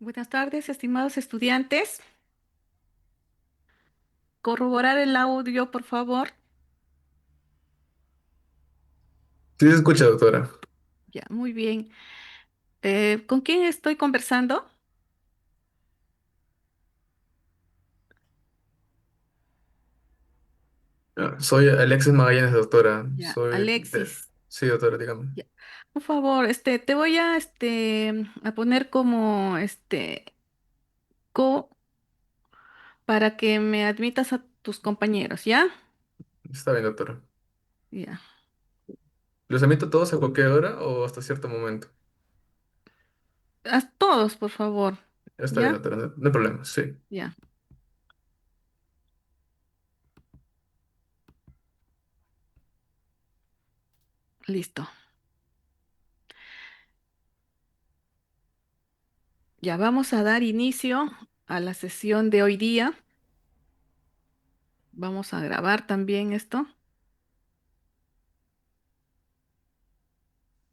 Buenas tardes, estimados estudiantes. Corroborar el audio, por favor. Sí se escucha, doctora. Ya, muy bien. ¿Con quién estoy conversando? Soy Alexis Magallanes, doctora. Ya, Soy de... Alexis. Sí, doctora, dígame. Ya. Por favor, te voy a, a poner como, co para que me admitas a tus compañeros, ¿ya? Está bien, doctora. Ya. ¿Los emito todos a cualquier hora o hasta cierto momento? A todos, por favor. Está bien, ¿Ya? doctora, no hay problema, sí. Ya. Listo. Ya vamos a dar inicio a la sesión de hoy día. Vamos a grabar también esto.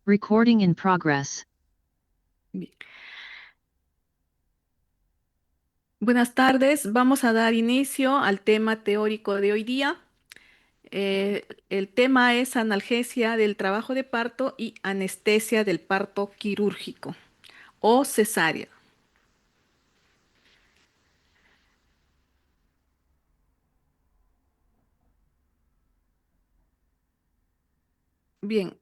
Recording in progress. Bien. Buenas tardes, vamos a dar inicio al tema teórico de hoy día. El tema es analgesia del trabajo de parto y anestesia del parto quirúrgico o cesárea. Bien,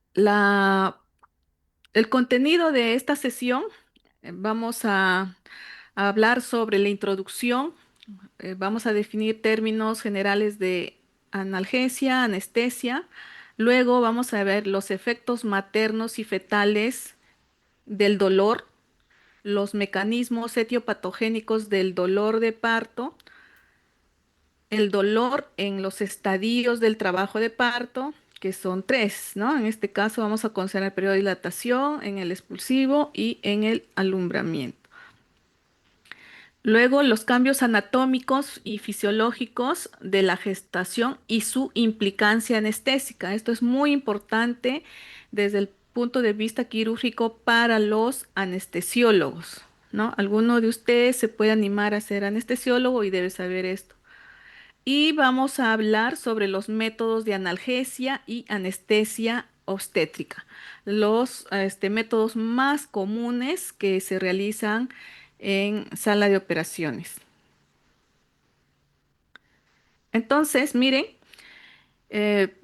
el contenido de esta sesión, vamos a hablar sobre la introducción, vamos a definir términos generales de analgesia, anestesia. Luego vamos a ver los efectos maternos y fetales del dolor, los mecanismos etiopatogénicos del dolor de parto, el dolor en los estadios del trabajo de parto, que son tres, ¿no? En este caso vamos a considerar el periodo de dilatación, en el expulsivo y en el alumbramiento. Luego, los cambios anatómicos y fisiológicos de la gestación y su implicancia anestésica. Esto es muy importante desde el punto de vista quirúrgico para los anestesiólogos, ¿no? Alguno de ustedes se puede animar a ser anestesiólogo y debe saber esto. Y vamos a hablar sobre los métodos de analgesia y anestesia obstétrica, los métodos más comunes que se realizan en sala de operaciones. Entonces, miren, eh,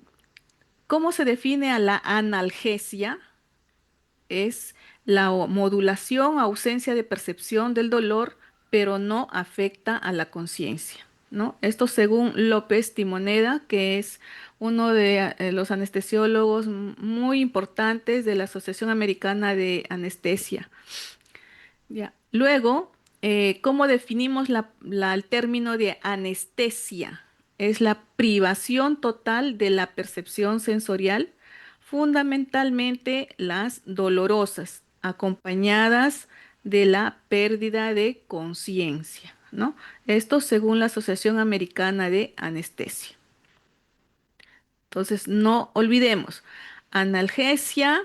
¿cómo se define a la analgesia? Es la modulación, ausencia de percepción del dolor, pero no afecta a la conciencia, ¿no? Esto según López Timoneda, que es uno de los anestesiólogos muy importantes de la Asociación Americana de Anestesia. Ya. Luego, ¿cómo definimos el término de anestesia? Es la privación total de la percepción sensorial, fundamentalmente las dolorosas, acompañadas de la pérdida de conciencia, ¿no? Esto según la Asociación Americana de Anestesia. Entonces, no olvidemos, analgesia,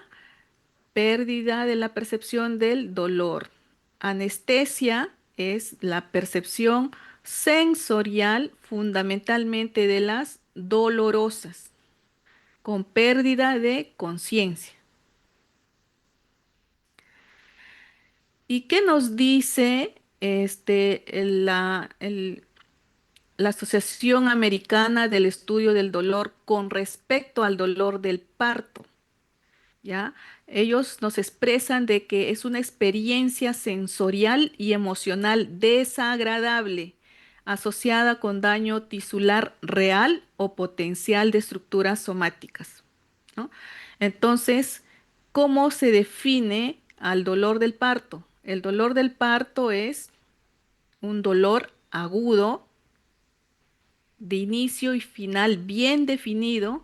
pérdida de la percepción del dolor. Anestesia es la percepción sensorial fundamentalmente de las dolorosas, con pérdida de conciencia. ¿Y qué nos dice la Asociación Americana del Estudio del Dolor con respecto al dolor del parto? ¿Ya? Ellos nos expresan de que es una experiencia sensorial y emocional desagradable asociada con daño tisular real o potencial de estructuras somáticas, ¿no? Entonces, ¿cómo se define al dolor del parto? El dolor del parto es un dolor agudo de inicio y final bien definido,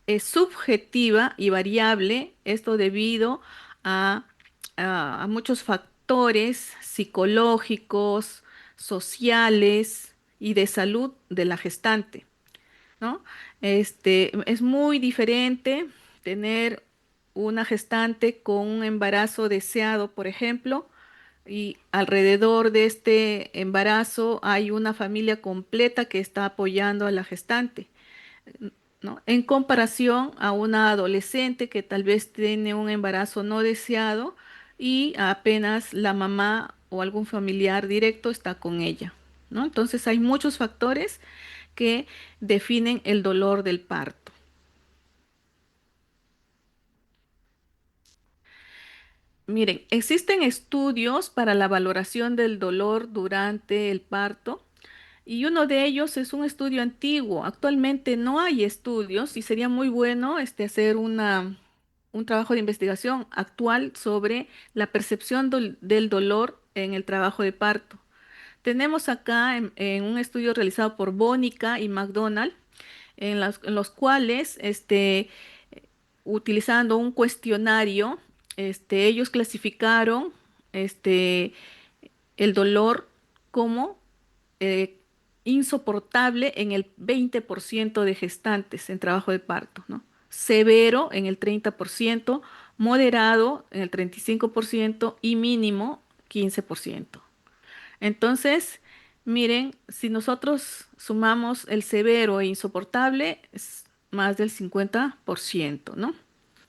es subjetiva y variable, esto debido a, a muchos factores psicológicos, sociales y de salud de la gestante, ¿no? Es muy diferente tener una gestante con un embarazo deseado, por ejemplo, y alrededor de este embarazo hay una familia completa que está apoyando a la gestante, ¿no? En comparación a una adolescente que tal vez tiene un embarazo no deseado y apenas la mamá o algún familiar directo está con ella, ¿no? Entonces hay muchos factores que definen el dolor del parto. Miren, existen estudios para la valoración del dolor durante el parto y uno de ellos es un estudio antiguo. Actualmente no hay estudios y sería muy bueno hacer un trabajo de investigación actual sobre la percepción del dolor en el trabajo de parto. Tenemos acá en un estudio realizado por Bónica y McDonald, en los cuales, utilizando un cuestionario, ellos clasificaron este, el dolor como eh, insoportable en el 20% de gestantes en trabajo de parto, ¿no? Severo en el 30%, moderado en el 35% y mínimo 15%. Entonces, miren, si nosotros sumamos el severo e insoportable, es más del 50%, ¿no?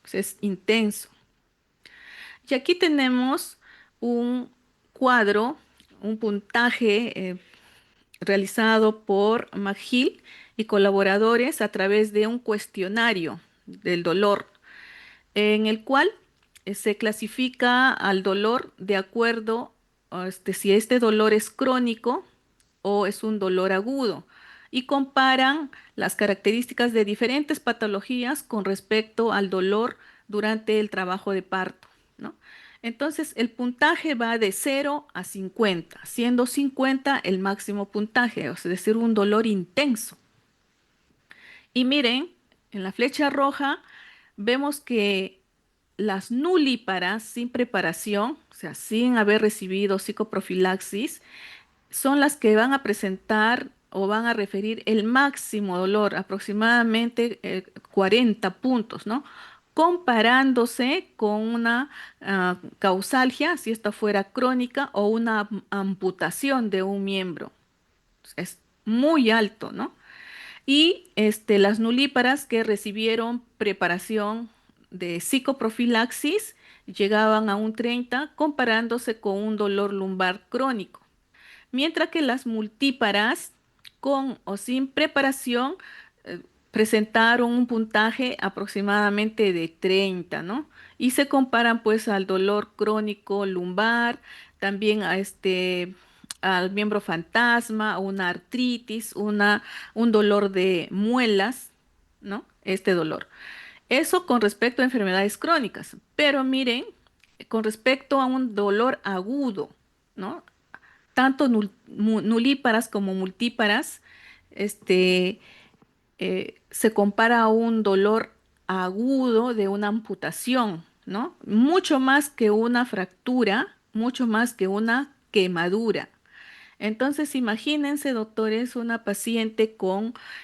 Pues es intenso. Y aquí tenemos un cuadro, un puntaje realizado por McGill y colaboradores a través de un cuestionario del dolor, en el cual se clasifica al dolor de acuerdo a si este dolor es crónico o es un dolor agudo y comparan las características de diferentes patologías con respecto al dolor durante el trabajo de parto, ¿no? Entonces, el puntaje va de 0 a 50, siendo 50 el máximo puntaje, es decir, un dolor intenso. Y miren, en la flecha roja vemos que las nulíparas sin preparación, o sea, sin haber recibido psicoprofilaxis, son las que van a presentar o van a referir el máximo dolor, aproximadamente 40 puntos, ¿no? Comparándose con una causalgia, si esta fuera crónica, o una amputación de un miembro. Es muy alto, ¿no? Y las nulíparas que recibieron preparación de psicoprofilaxis llegaban a un 30, comparándose con un dolor lumbar crónico, mientras que las multíparas con o sin preparación eh, presentaron un puntaje aproximadamente de 30, ¿no? Y se comparan pues al dolor crónico lumbar, también a al miembro fantasma, a una artritis, un dolor de muelas, ¿no? Este dolor. Eso con respecto a enfermedades crónicas, pero miren, con respecto a un dolor agudo, ¿no? Tanto nulíparas como multíparas, este, se compara a un dolor agudo de una amputación, ¿no? Mucho más que una fractura, mucho más que una quemadura. Entonces, imagínense, doctores, una paciente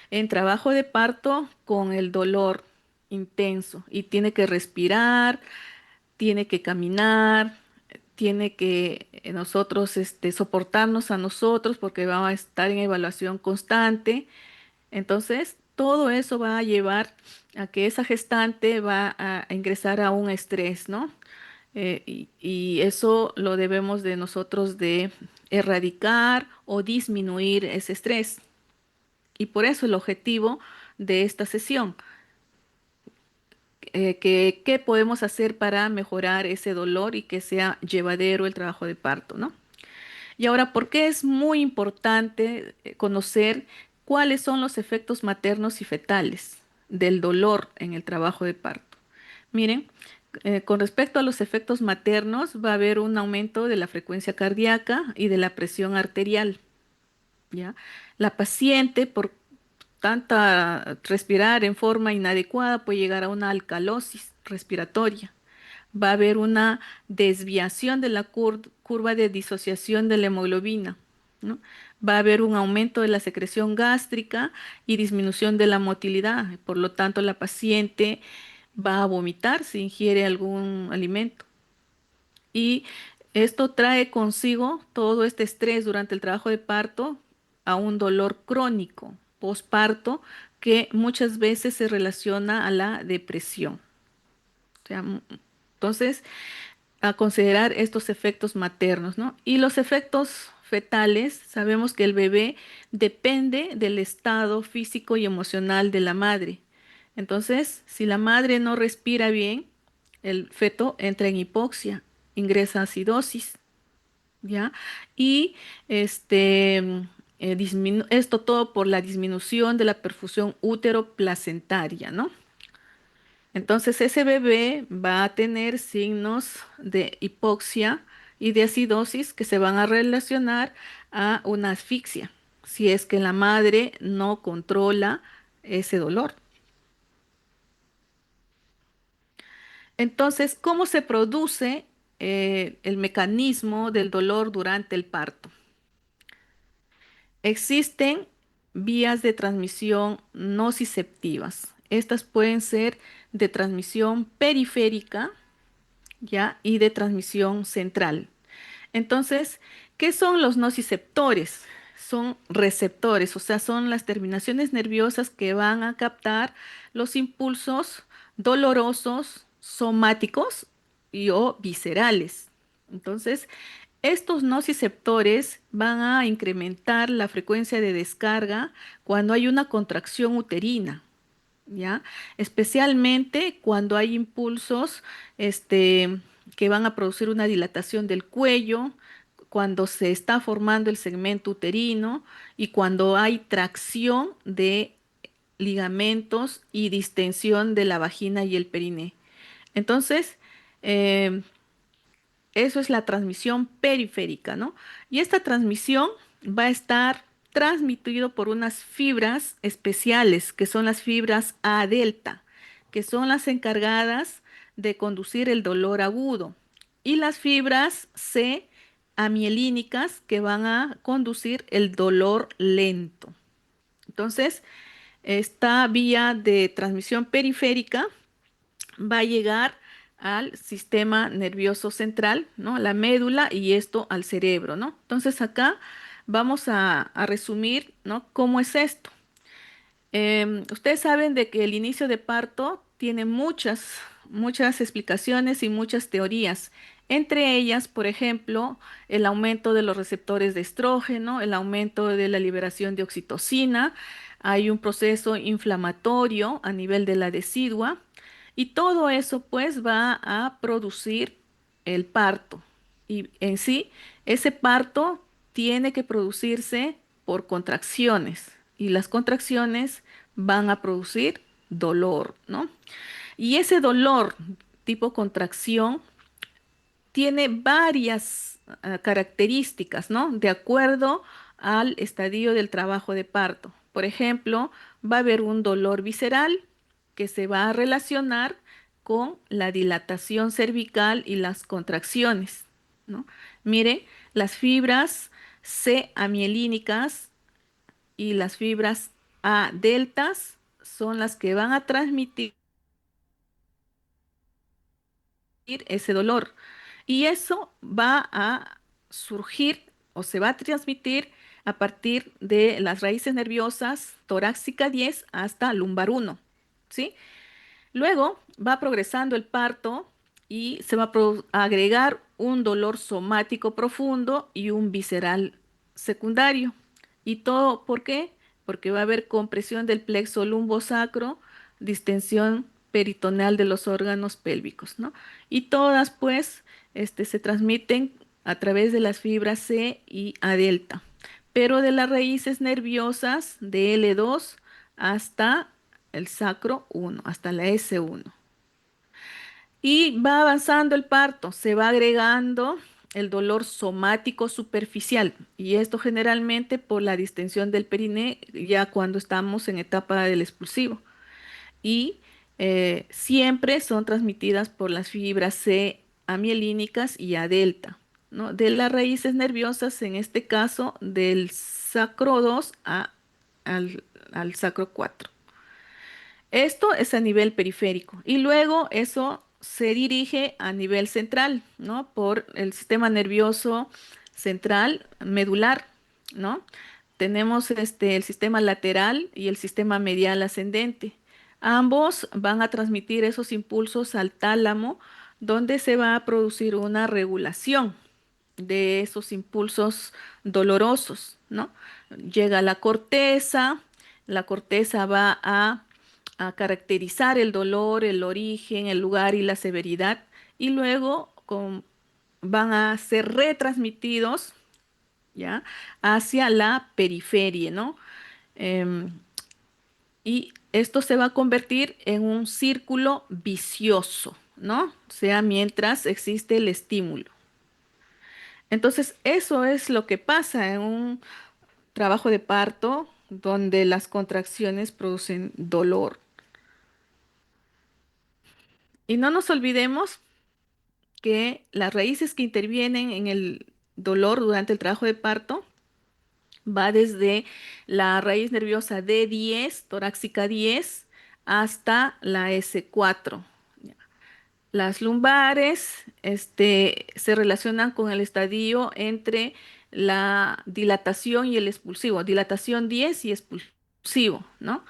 en trabajo de parto con el dolor intenso y tiene que respirar, tiene que caminar, tiene que nosotros soportarnos a nosotros porque vamos a estar en evaluación constante. Entonces, todo eso va a llevar a que esa gestante va a ingresar a un estrés, ¿no? Y eso lo debemos de nosotros de erradicar o disminuir ese estrés. Y por eso el objetivo de esta sesión, ¿qué podemos hacer para mejorar ese dolor y que sea llevadero el trabajo de parto, ¿no? Y ahora, ¿por qué es muy importante conocer cuáles son los efectos maternos y fetales del dolor en el trabajo de parto? Miren, con respecto a los efectos maternos, va a haber un aumento de la frecuencia cardíaca y de la presión arterial, ¿ya? La paciente, por tanta respirar en forma inadecuada, puede llegar a una alcalosis respiratoria. Va a haber una desviación de la curva de disociación de la hemoglobina, ¿no? Va a haber un aumento de la secreción gástrica y disminución de la motilidad. Por lo tanto, la paciente va a vomitar si ingiere algún alimento. Y Esto trae consigo todo este estrés durante el trabajo de parto a un dolor crónico posparto que muchas veces se relaciona a la depresión. O sea, entonces, a considerar estos efectos maternos, ¿no? Y los efectos fetales, sabemos que el bebé depende del estado físico y emocional de la madre. Entonces, si la madre no respira bien, el feto entra en hipoxia, ingresa a acidosis, ¿ya? Y esto todo por la disminución de la perfusión útero-placentaria, ¿no? Entonces ese bebé va a tener signos de hipoxia y de acidosis que se van a relacionar a una asfixia, si es que la madre no controla ese dolor. Entonces, ¿cómo se produce el mecanismo del dolor durante el parto? Existen vías de transmisión nociceptivas. Estas pueden ser de transmisión periférica, ¿ya? Y de transmisión central. Entonces, ¿qué son los nociceptores? Son receptores, o sea, son las terminaciones nerviosas que van a captar los impulsos dolorosos, somáticos y o viscerales. Entonces, estos nociceptores van a incrementar la frecuencia de descarga cuando hay una contracción uterina. ¿Ya? Especialmente cuando hay impulsos, que van a producir una dilatación del cuello, cuando se está formando el segmento uterino y cuando hay tracción de ligamentos y distensión de la vagina y el periné. Entonces, eh, eso es la transmisión periférica, ¿no? Y esta transmisión va a estar transmitido por unas fibras especiales, que son las fibras A delta, que son las encargadas de conducir el dolor agudo, y las fibras C amielínicas, que van a conducir el dolor lento. Entonces, esta vía de transmisión periférica va a llegar al sistema nervioso central, ¿no? La médula y esto al cerebro, ¿no? Entonces acá vamos a resumir, ¿no? ¿Cómo es esto? Ustedes saben de que el inicio de parto tiene muchas explicaciones y muchas teorías. Entre ellas, por ejemplo, el aumento de los receptores de estrógeno, el aumento de la liberación de oxitocina, hay un proceso inflamatorio a nivel de la decidua y todo eso pues va a producir el parto. Y en sí, ese parto tiene que producirse por contracciones y las contracciones van a producir dolor, ¿no? Y ese dolor tipo contracción tiene varias características, ¿no? De acuerdo al estadio del trabajo de parto. Por ejemplo, va a haber un dolor visceral que se va a relacionar con la dilatación cervical y las contracciones, ¿no? Mire, las fibras C amielínicas y las fibras A deltas son las que van a transmitir ese dolor. Y eso va a surgir o se va a transmitir a partir de las raíces nerviosas torácica 10 hasta lumbar 1, ¿sí? Luego va progresando el parto y se va a agregar un dolor somático profundo y un visceral secundario. ¿Y todo por qué? Porque va a haber compresión del plexo lumbosacro, distensión peritoneal de los órganos pélvicos, ¿no? Y todas, pues, se transmiten a través de las fibras C y A delta, pero de las raíces nerviosas de L2 hasta el sacro 1, hasta la S1. Y va avanzando el parto, se va agregando el dolor somático superficial y esto generalmente por la distensión del periné ya cuando estamos en etapa del expulsivo. Y siempre son transmitidas por las fibras C amielínicas y A delta, ¿no? De las raíces nerviosas, en este caso del sacro 2 al sacro 4. Esto es a nivel periférico y luego eso se dirige a nivel central, ¿no? Por el sistema nervioso central medular, ¿no? Tenemos el sistema lateral y el sistema medial ascendente. Ambos van a transmitir esos impulsos al tálamo, donde se va a producir una regulación de esos impulsos dolorosos, ¿no? Llega la corteza va a caracterizar el dolor, el origen, el lugar y la severidad, y luego van a ser retransmitidos, ¿ya? Hacia la periferia, ¿no? Em, y esto se va a convertir en un círculo vicioso, ¿no? O sea, mientras existe el estímulo. Entonces, eso es lo que pasa en un trabajo de parto donde las contracciones producen dolor. Y no nos olvidemos que las raíces que intervienen en el dolor durante el trabajo de parto va desde la raíz nerviosa D10, torácica 10, hasta la S4. Las lumbares, se relacionan con el estadio entre la dilatación y el expulsivo, dilatación 10 y expulsivo, ¿no?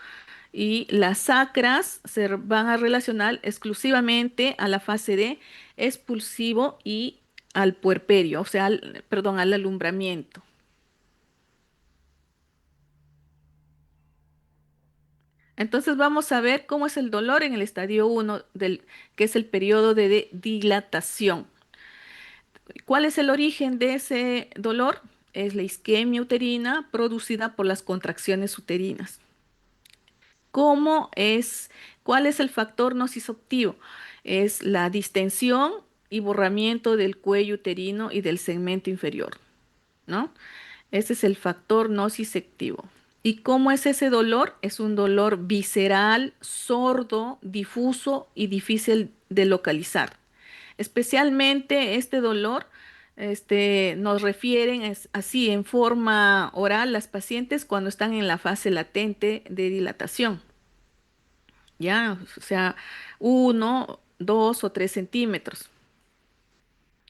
Y las sacras se van a relacionar exclusivamente a la fase de expulsivo y al puerperio, o sea, perdón, al alumbramiento. Entonces vamos a ver cómo es el dolor en el estadio 1 que es el periodo de dilatación. ¿Cuál es el origen de ese dolor? Es la isquemia uterina producida por las contracciones uterinas. ¿Cómo es? ¿Cuál es el factor nociceptivo? Es la distensión y borramiento del cuello uterino y del segmento inferior, ¿no? Ese es el factor nociceptivo. ¿Y cómo es ese dolor? Es un dolor visceral, sordo, difuso y difícil de localizar. Especialmente este dolor, nos refieren así en forma oral las pacientes cuando están en la fase latente de dilatación, ¿ya? O sea, 1, 2 o 3 centímetros.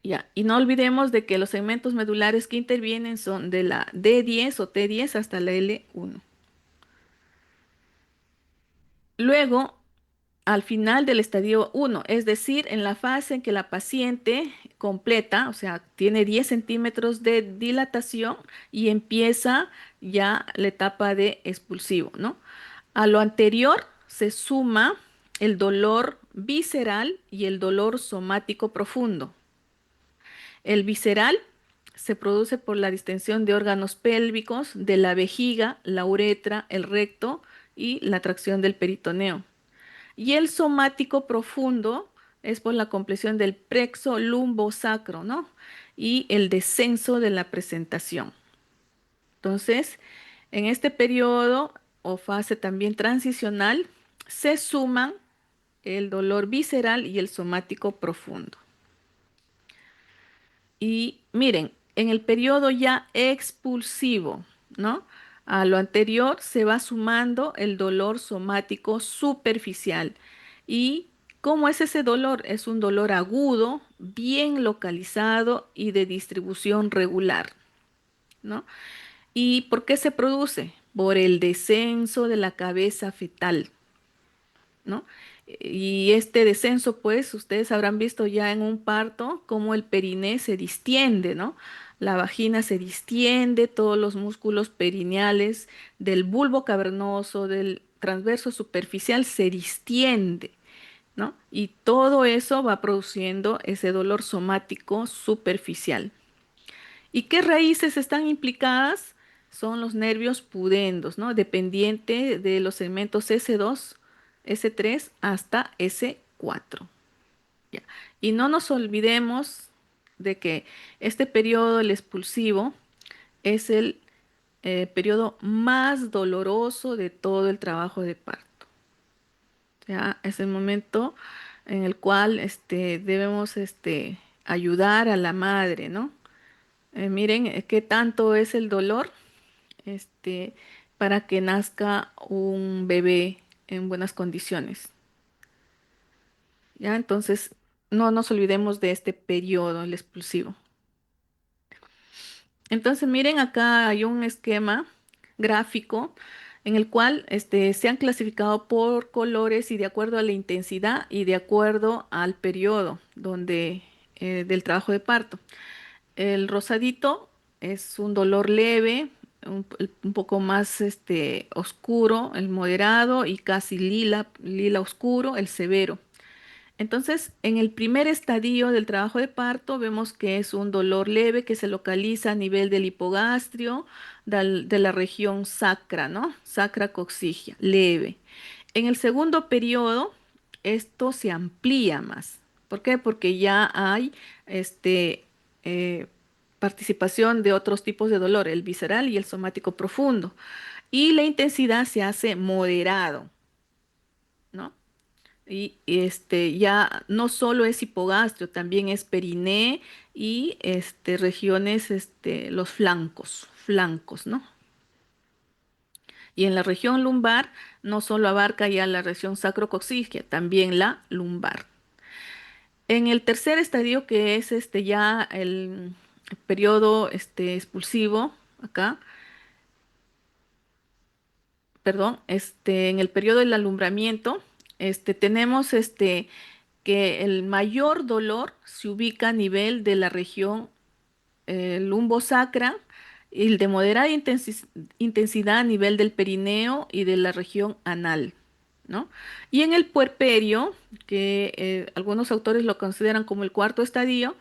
Ya, y no olvidemos de que los segmentos medulares que intervienen son de la D10 o T10 hasta la L1. Luego, al final del estadio 1, es decir, en la fase en que la paciente completa, o sea, tiene 10 centímetros de dilatación y empieza ya la etapa de expulsivo, ¿no? A lo anterior se suma el dolor visceral y el dolor somático profundo. El visceral se produce por la distensión de órganos pélvicos, de la vejiga, la uretra, el recto y la tracción del peritoneo. Y el somático profundo es por la compresión del plexo lumbosacro, ¿no? Y el descenso de la presentación. Entonces, en este periodo o fase también transicional, se suman el dolor visceral y el somático profundo. Y miren, en el periodo ya expulsivo, ¿no? A lo anterior se va sumando el dolor somático superficial. ¿Y cómo es ese dolor? Es un dolor agudo, bien localizado y de distribución regular, ¿no? ¿Y por qué se produce? Por el descenso de la cabeza fetal, ¿no? Y este descenso, pues, ustedes habrán visto ya en un parto cómo el periné se distiende, ¿no? La vagina se distiende, todos los músculos perineales del bulbo cavernoso, del transverso superficial se distiende, ¿no? Y todo eso va produciendo ese dolor somático superficial. ¿Y qué raíces están implicadas? Son los nervios pudendos, ¿no? Dependiente de los segmentos S2, S3 hasta S4. Ya. Y no nos olvidemos de que este periodo, el expulsivo, es el periodo más doloroso de todo el trabajo de parto. Ya, es el momento en el cual debemos ayudar a la madre, ¿no? Miren qué tanto es el dolor este, para que nazca un bebé en buenas condiciones. ¿ya? Entonces, no nos olvidemos de este periodo, el expulsivo. Entonces, miren, acá hay un esquema gráfico en el cual se han clasificado por colores y de acuerdo a la intensidad y de acuerdo al periodo del trabajo de parto. El rosadito es un dolor leve, un poco más oscuro, el moderado y casi lila, lila oscuro, el severo. Entonces, en el primer estadio del trabajo de parto vemos que es un dolor leve que se localiza a nivel del hipogastrio, de la región sacra, ¿no? Sacra coccigia, leve. En el segundo periodo, esto se amplía más. ¿Por qué? Porque ya hay este, eh, participación de otros tipos de dolor, el visceral y el somático profundo. Y la intensidad se hace moderado, ¿no? Y ya no solo es hipogastrio, también es periné y regiones, los flancos, ¿no? Y en la región lumbar no solo abarca ya la región sacrocoxígea, también la lumbar. En el tercer estadio, que es ya el periodo expulsivo, acá, perdón, en el periodo del alumbramiento, tenemos que el mayor dolor se ubica a nivel de la región lumbosacra y el de moderada intensidad a nivel del perineo y de la región anal, ¿no? Y en el puerperio, que algunos autores lo consideran como el cuarto estadio,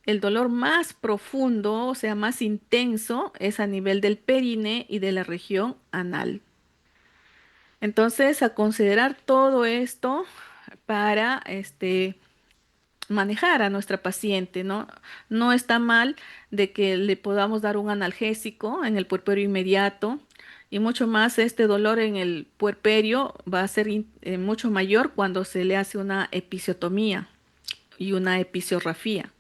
el dolor más profundo, o sea, más intenso, es a nivel del perine y de la región anal. Entonces, a considerar todo esto para manejar a nuestra paciente, ¿no? No está mal de que le podamos dar un analgésico en el puerperio inmediato y mucho más este dolor en el puerperio va a ser mucho mayor cuando se le hace una episiotomía y una episiorrafía.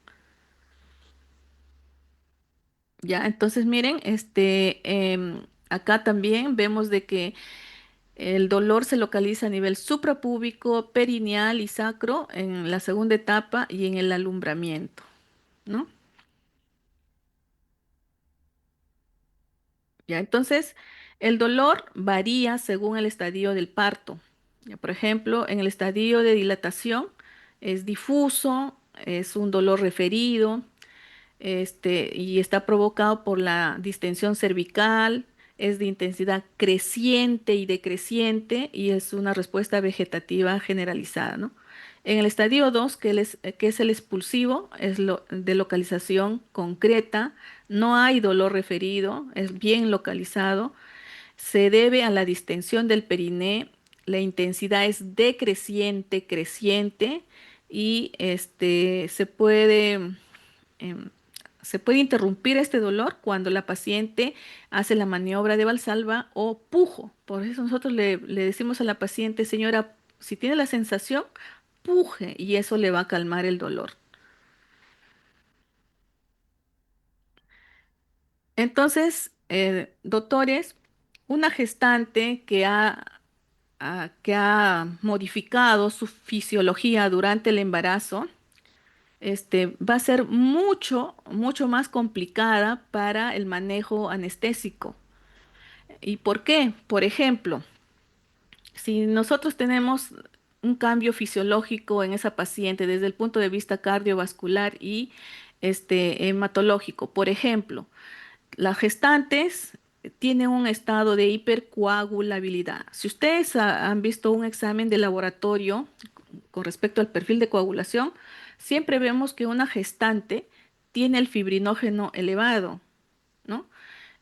Ya, entonces miren, acá también vemos de que el dolor se localiza a nivel suprapúbico, perineal y sacro en la segunda etapa y en el alumbramiento, ¿no? Ya, entonces, el dolor varía según el estadio del parto. Ya, por ejemplo, en el estadio de dilatación es difuso, es un dolor referido, y está provocado por la distensión cervical, es de intensidad creciente y decreciente y es una respuesta vegetativa generalizada, ¿no? En el estadio 2, que es el expulsivo, es de localización concreta, no hay dolor referido, es bien localizado, se debe a la distensión del periné, la intensidad es decreciente, creciente y em, se puede interrumpir este dolor cuando la paciente hace la maniobra de Valsalva o pujo. Por eso nosotros le decimos a la paciente, señora, si tiene la sensación, puje y eso le va a calmar el dolor. Entonces, doctores, una gestante que ha modificado su fisiología durante el embarazo, va a ser mucho más complicada para el manejo anestésico. ¿Y por qué? Por ejemplo, si nosotros tenemos un cambio fisiológico en esa paciente desde el punto de vista cardiovascular y hematológico, por ejemplo, las gestantes tienen un estado de hipercoagulabilidad. Si ustedes han visto un examen de laboratorio con respecto al perfil de coagulación, siempre vemos que una gestante tiene el fibrinógeno elevado, ¿no?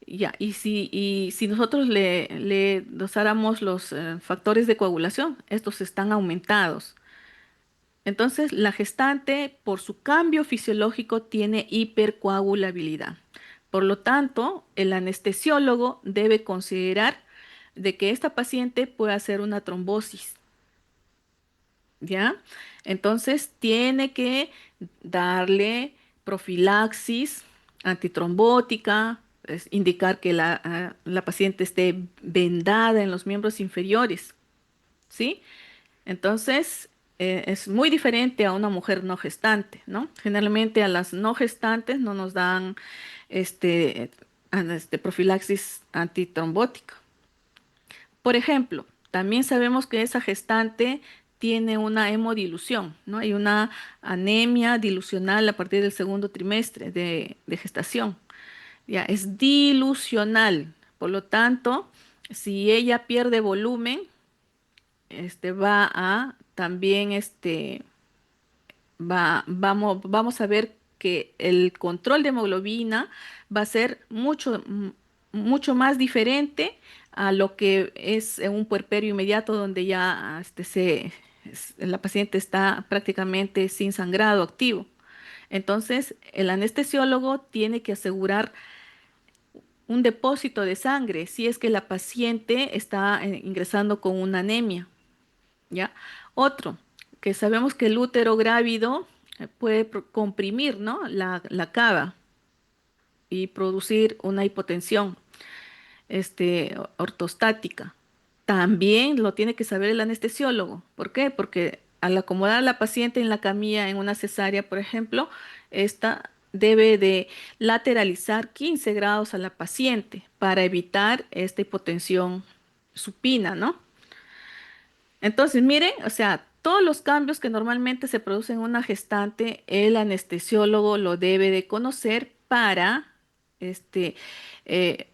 Ya, y si nosotros le dosáramos los factores de coagulación, estos están aumentados. Entonces, la gestante, por su cambio fisiológico, tiene hipercoagulabilidad. Por lo tanto, el anestesiólogo debe considerar de que esta paciente puede hacer una trombosis, ¿ya? Entonces, tiene que darle profilaxis antitrombótica, es indicar que la paciente esté vendada en los miembros inferiores, ¿sí? Entonces, es muy diferente a una mujer no gestante, ¿no? Generalmente a las no gestantes no nos dan este, profilaxis antitrombótica. Por ejemplo, también sabemos que esa gestante tiene una hemodilución, ¿no? Hay una anemia dilucional a partir del segundo trimestre de gestación. Ya, es dilucional. Por lo tanto, si ella pierde volumen, va a también vamos a ver que el control de hemoglobina va a ser mucho más diferente a lo que es en un puerperio inmediato donde ya la paciente está prácticamente sin sangrado activo. Entonces, el anestesiólogo tiene que asegurar un depósito de sangre si es que la paciente está ingresando con una anemia, ¿ya? Otro, que sabemos que el útero grávido puede comprimir, ¿no? La cava y producir una hipotensión, ortostática. También lo tiene que saber el anestesiólogo. ¿Por qué? Porque al acomodar a la paciente en la camilla en una cesárea, por ejemplo, esta debe de lateralizar 15 grados a la paciente para evitar esta hipotensión supina, ¿no? Entonces, miren, o sea, todos los cambios que normalmente se producen en una gestante, el anestesiólogo lo debe de conocer para este, eh,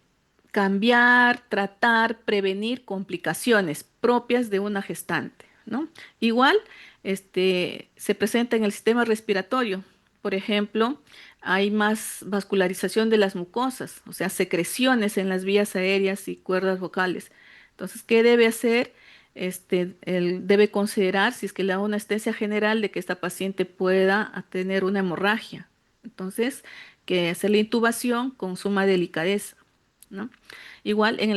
cambiar, tratar, prevenir complicaciones propias de una gestante, ¿no? Igual, se presenta en el sistema respiratorio. Por ejemplo, hay más vascularización de las mucosas, o sea, secreciones en las vías aéreas y cuerdas vocales. Entonces, ¿qué debe hacer? Él debe considerar si es que le da una anestesia general de que esta paciente pueda tener una hemorragia. Entonces, que hacer la intubación con suma delicadeza, ¿no? Igual en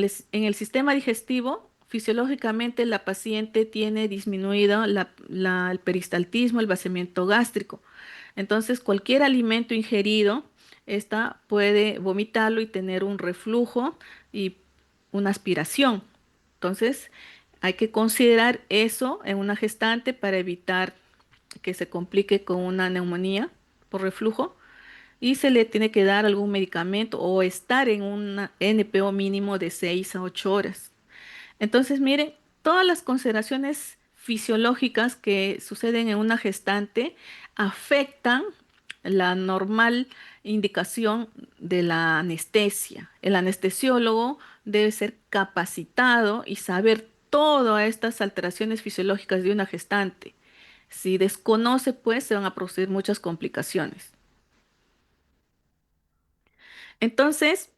el sistema digestivo, fisiológicamente la paciente tiene disminuido el peristaltismo, el vaciamiento gástrico. Entonces, cualquier alimento ingerido, esta puede vomitarlo y tener un reflujo y una aspiración. Entonces, hay que considerar eso en una gestante para evitar que se complique con una neumonía por reflujo y se le tiene que dar algún medicamento o estar en un NPO mínimo de 6 a 8 horas. Entonces, miren, todas las consideraciones fisiológicas que suceden en una gestante afectan la normal indicación de la anestesia. El anestesiólogo debe ser capacitado y saber todas estas alteraciones fisiológicas de una gestante. Si desconoce, pues se van a producir muchas complicaciones. Entonces,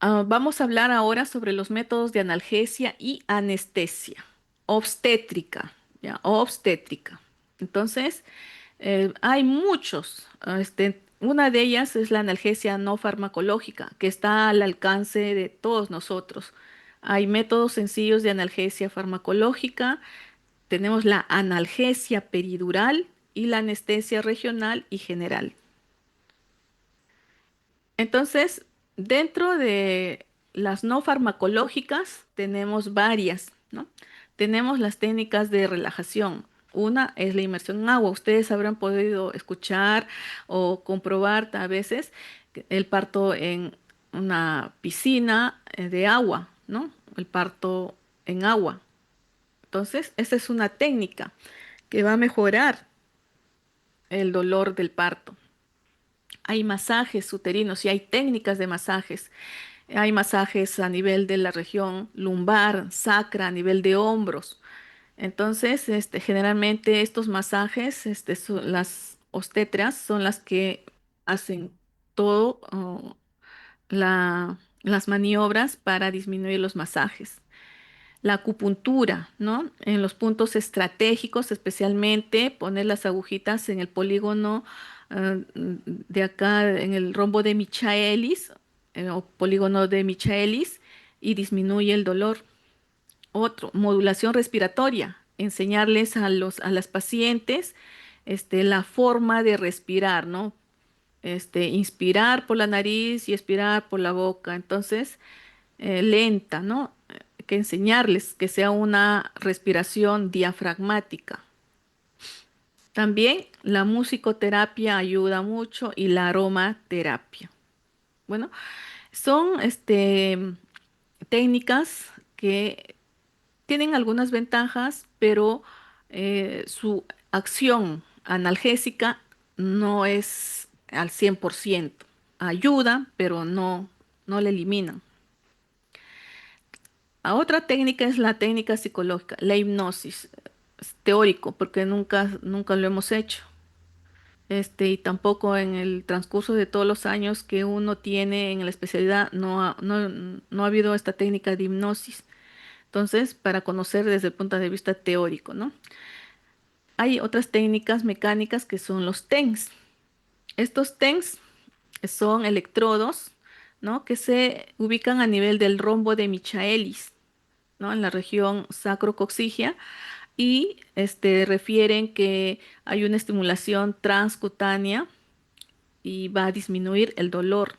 vamos a hablar ahora sobre los métodos de analgesia y anestesia obstétrica, ¿ya? Obstétrica. Entonces, hay muchos. Una de ellas es la analgesia no farmacológica, que está al alcance de todos nosotros. Hay métodos sencillos de analgesia farmacológica. Tenemos la analgesia peridural y la anestesia regional y general. Entonces, dentro de las no farmacológicas tenemos varias, ¿no? Tenemos las técnicas de relajación. Una es la inmersión en agua. Ustedes habrán podido escuchar o comprobar a veces el parto en una piscina de agua, ¿no? El parto en agua. Entonces, esa es una técnica que va a mejorar el dolor del parto. Hay masajes uterinos y hay técnicas de masajes. Hay masajes a nivel de la región lumbar, sacra, a nivel de hombros. Entonces, generalmente estos masajes, las obstetras son las que hacen todo, las maniobras para disminuir los masajes. La acupuntura, ¿no? En los puntos estratégicos, especialmente poner las agujitas en el polígono de acá, en el rombo de Michaelis o polígono de Michaelis y disminuye el dolor. Otro, modulación respiratoria, enseñarles a las pacientes la forma de respirar, ¿no? Inspirar por la nariz y expirar por la boca. Entonces, lenta, ¿no? Hay que enseñarles que sea una respiración diafragmática. También la musicoterapia ayuda mucho y la aromaterapia. Bueno, son técnicas que tienen algunas ventajas, pero su acción analgésica no es al 100%. Ayuda, pero no la eliminan. A otra técnica es la técnica psicológica, la hipnosis. Es teórico, porque nunca lo hemos hecho. Y tampoco en el transcurso de todos los años que uno tiene en la especialidad no ha habido esta técnica de hipnosis. Entonces, para conocer desde el punto de vista teórico, ¿no? Hay otras técnicas mecánicas que son los TENS. Estos TENS son electrodos, ¿no? Que se ubican a nivel del rombo de Michaelis, ¿no? En la región sacrocoxigia y refieren que hay una estimulación transcutánea y va a disminuir el dolor.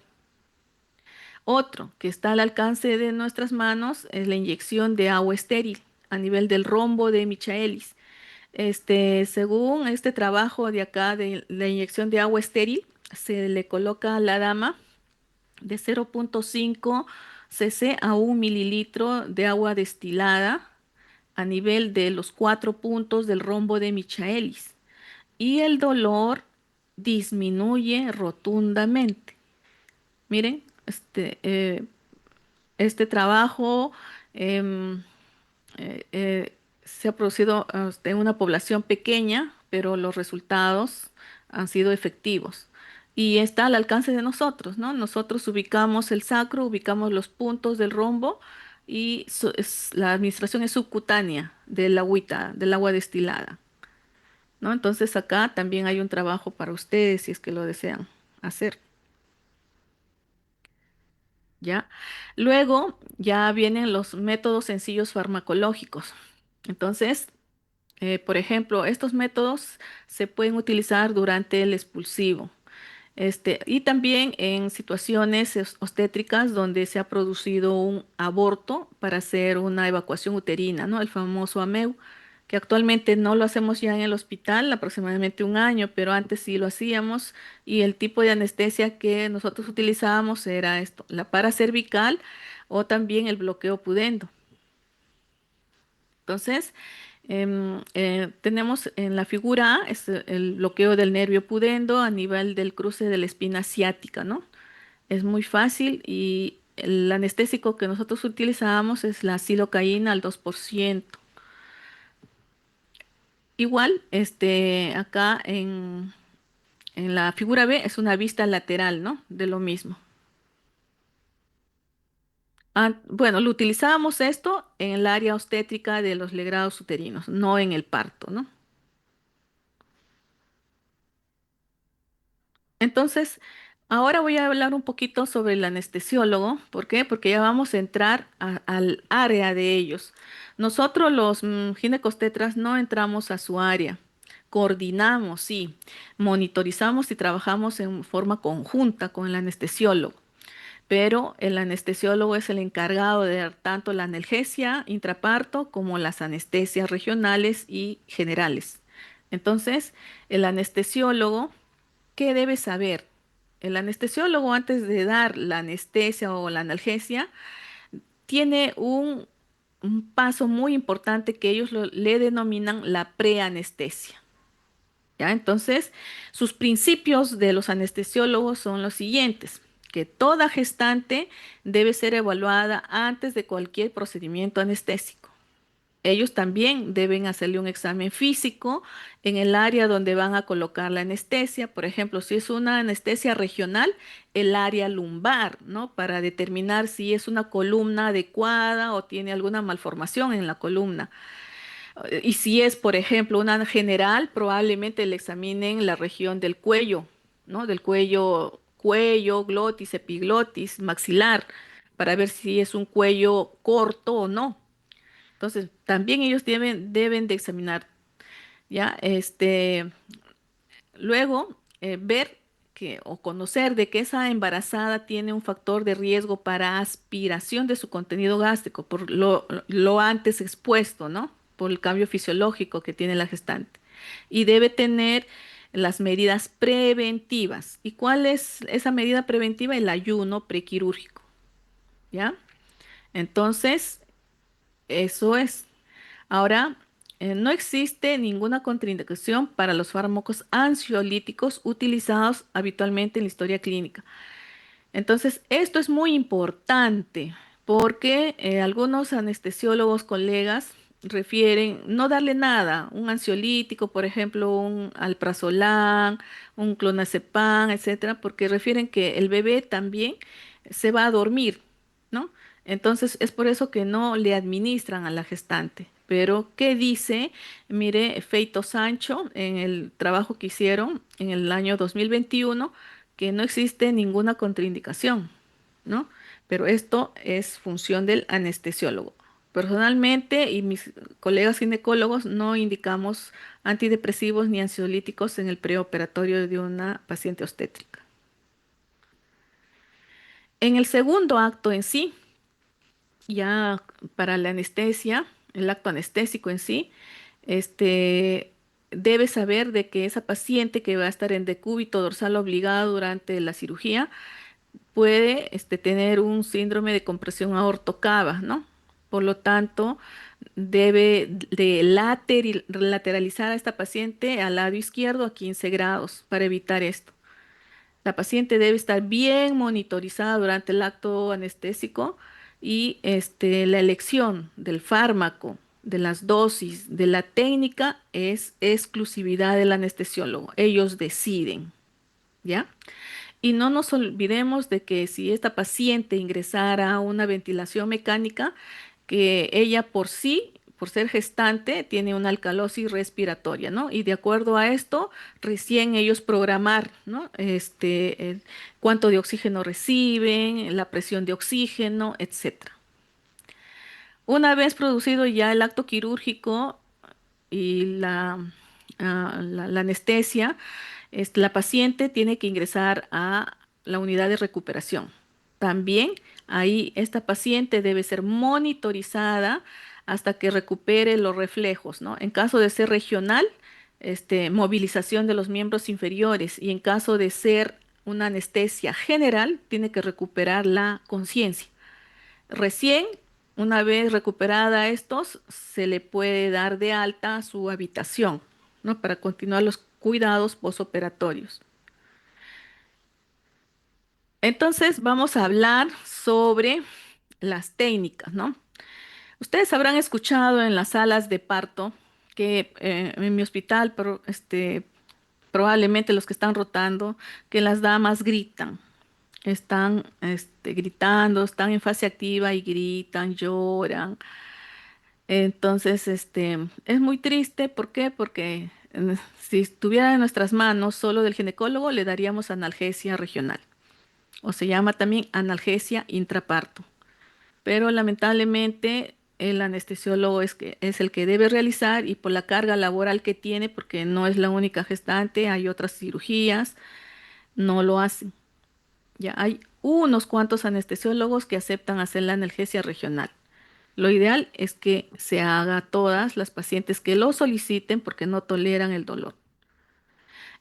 Otro que está al alcance de nuestras manos es la inyección de agua estéril a nivel del rombo de Michaelis. Según este trabajo de acá de la inyección de agua estéril, se le coloca a la dama de 0,5 cc a 1 mililitro de agua destilada a nivel de los 4 puntos del rombo de Michaelis y el dolor disminuye rotundamente. Miren, este trabajo em, se ha producido en una población pequeña, pero los resultados han sido efectivos. Y está al alcance de nosotros, ¿no? Nosotros ubicamos el sacro, ubicamos los puntos del rombo y la administración es subcutánea del agüita, del agua destilada, ¿no? Entonces acá también hay un trabajo para ustedes si es que lo desean hacer, ¿ya? Luego ya vienen los métodos sencillos farmacológicos. Entonces, por ejemplo, estos métodos se pueden utilizar durante el expulsivo. Y también en situaciones obstétricas donde se ha producido un aborto para hacer una evacuación uterina, ¿no? El famoso AMEU, que actualmente no lo hacemos ya en el hospital, aproximadamente un año, pero antes sí lo hacíamos y el tipo de anestesia que nosotros utilizábamos era esto, la paracervical o también el bloqueo pudendo. Entonces, tenemos en la figura A es el bloqueo del nervio pudendo a nivel del cruce de la espina ciática, ¿no? Es muy fácil y el anestésico que nosotros utilizamos es la silocaína al 2%. Igual, acá en la figura B es una vista lateral, ¿no? De lo mismo. Bueno, lo utilizábamos esto en el área obstétrica de los legrados uterinos, no en el parto, ¿no? Entonces, ahora voy a hablar un poquito sobre el anestesiólogo. ¿Por qué? Porque ya vamos a entrar al área de ellos. Nosotros los ginecostetras no entramos a su área. Coordinamos, sí, monitorizamos y trabajamos en forma conjunta con el anestesiólogo, pero el anestesiólogo es el encargado de dar tanto la analgesia intraparto como las anestesias regionales y generales. Entonces, el anestesiólogo, ¿qué debe saber? El anestesiólogo, antes de dar la anestesia o la analgesia, tiene un paso muy importante que ellos le denominan la preanestesia. ¿Ya? Entonces, sus principios de los anestesiólogos son los siguientes, que toda gestante debe ser evaluada antes de cualquier procedimiento anestésico. Ellos también deben hacerle un examen físico en el área donde van a colocar la anestesia. Por ejemplo, si es una anestesia regional, el área lumbar, ¿no? Para determinar si es una columna adecuada o tiene alguna malformación en la columna. Y si es, por ejemplo, una general, probablemente le examinen la región del cuello, ¿no? Del cuello, glotis, epiglotis, maxilar, para ver si es un cuello corto o no. Entonces, también ellos deben de examinar, ¿ya? Luego, ver que o conocer de que esa embarazada tiene un factor de riesgo para aspiración de su contenido gástrico, por lo antes expuesto, ¿no? Por el cambio fisiológico que tiene la gestante. y debe tener las medidas preventivas. ¿Y cuál es esa medida preventiva? El ayuno prequirúrgico, ¿ya? Entonces, eso es. Ahora, no existe ninguna contraindicación para los fármacos ansiolíticos utilizados habitualmente en la historia clínica. Entonces, esto es muy importante porque algunos anestesiólogos, colegas, refieren no darle nada, un ansiolítico, por ejemplo, un alprazolam, un clonazepam, etcétera, porque refieren que el bebé también se va a dormir, ¿no? Entonces, es por eso que no le administran a la gestante. Pero, ¿qué dice? Mire, Feito Sancho, en el trabajo que hicieron en el año 2021, que no existe ninguna contraindicación, ¿no? Pero esto es función del anestesiólogo. Personalmente y mis colegas ginecólogos no indicamos antidepresivos ni ansiolíticos en el preoperatorio de una paciente obstétrica. En el segundo acto en sí, ya para la anestesia, el acto anestésico en sí, este, debe saber de que esa paciente que va a estar en decúbito dorsal obligado durante la cirugía puede tener un síndrome de compresión aortocava, ¿no? Por lo tanto, debe de lateralizar a esta paciente al lado izquierdo a 15 grados para evitar esto. La paciente debe estar bien monitorizada durante el acto anestésico y la elección del fármaco, de las dosis, de la técnica es exclusividad del anestesiólogo. Ellos deciden, ¿ya? Y no nos olvidemos de que si esta paciente ingresara a una ventilación mecánica, que ella por sí, por ser gestante, tiene una alcalosis respiratoria, ¿no? Y de acuerdo a esto, recién ellos programar, ¿no? Cuánto de oxígeno reciben, la presión de oxígeno, etcétera. Una vez producido ya el acto quirúrgico y la anestesia, la paciente tiene que ingresar a la unidad de recuperación. También ahí esta paciente debe ser monitorizada hasta que recupere los reflejos, ¿no? En caso de ser regional, movilización de los miembros inferiores y en caso de ser una anestesia general, tiene que recuperar la conciencia. Recién, una vez recuperada estos, se le puede dar de alta a su habitación, ¿no? Para continuar los cuidados posoperatorios. Entonces, vamos a hablar sobre las técnicas, ¿no? Ustedes habrán escuchado en las salas de parto que en mi hospital, pero probablemente los que están rotando, que las damas gritan. Están gritando, están en fase activa y gritan, lloran. Entonces, es muy triste. ¿Por qué? Porque si estuviera en nuestras manos solo del ginecólogo, le daríamos analgesia regional. O se llama también analgesia intraparto. Pero lamentablemente el anestesiólogo es el que debe realizar y por la carga laboral que tiene, porque no es la única gestante, hay otras cirugías, no lo hacen. Ya hay unos cuantos anestesiólogos que aceptan hacer la analgesia regional. Lo ideal es que se haga a todas las pacientes que lo soliciten porque no toleran el dolor.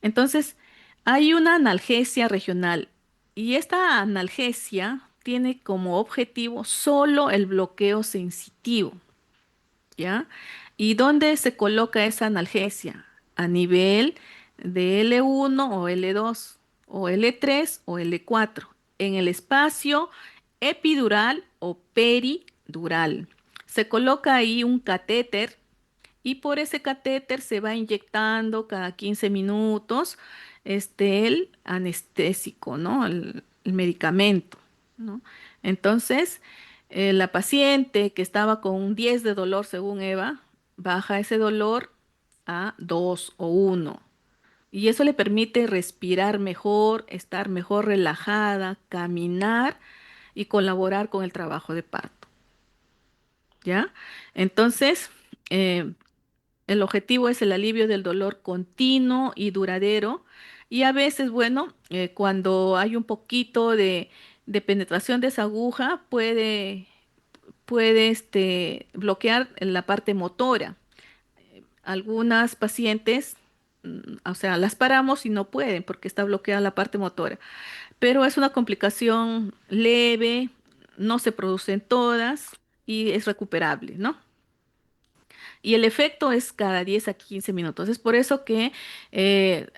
Entonces, hay una analgesia regional y esta analgesia tiene como objetivo solo el bloqueo sensitivo, ¿ya? ¿Y dónde se coloca esa analgesia? A nivel de L1 o L2 o L3 o L4, en el espacio epidural o peridural. Se coloca ahí un catéter y por ese catéter se va inyectando cada 15 minutos el anestésico, ¿no? El medicamento, ¿no? Entonces, la paciente que estaba con un 10 de dolor, según Eva, baja ese dolor a 2 o 1. Y eso le permite respirar mejor, estar mejor relajada, caminar y colaborar con el trabajo de parto, ¿ya? Entonces, eh, el objetivo es el alivio del dolor continuo y duradero. Y a veces, bueno, cuando hay un poquito de penetración de esa aguja, puede bloquear la parte motora. algunas pacientes, o sea, las paramos y no pueden porque está bloqueada la parte motora, pero es una complicación leve, no se producen todas y es recuperable, ¿no? Y el efecto es cada 10 a 15 minutos. Es por eso que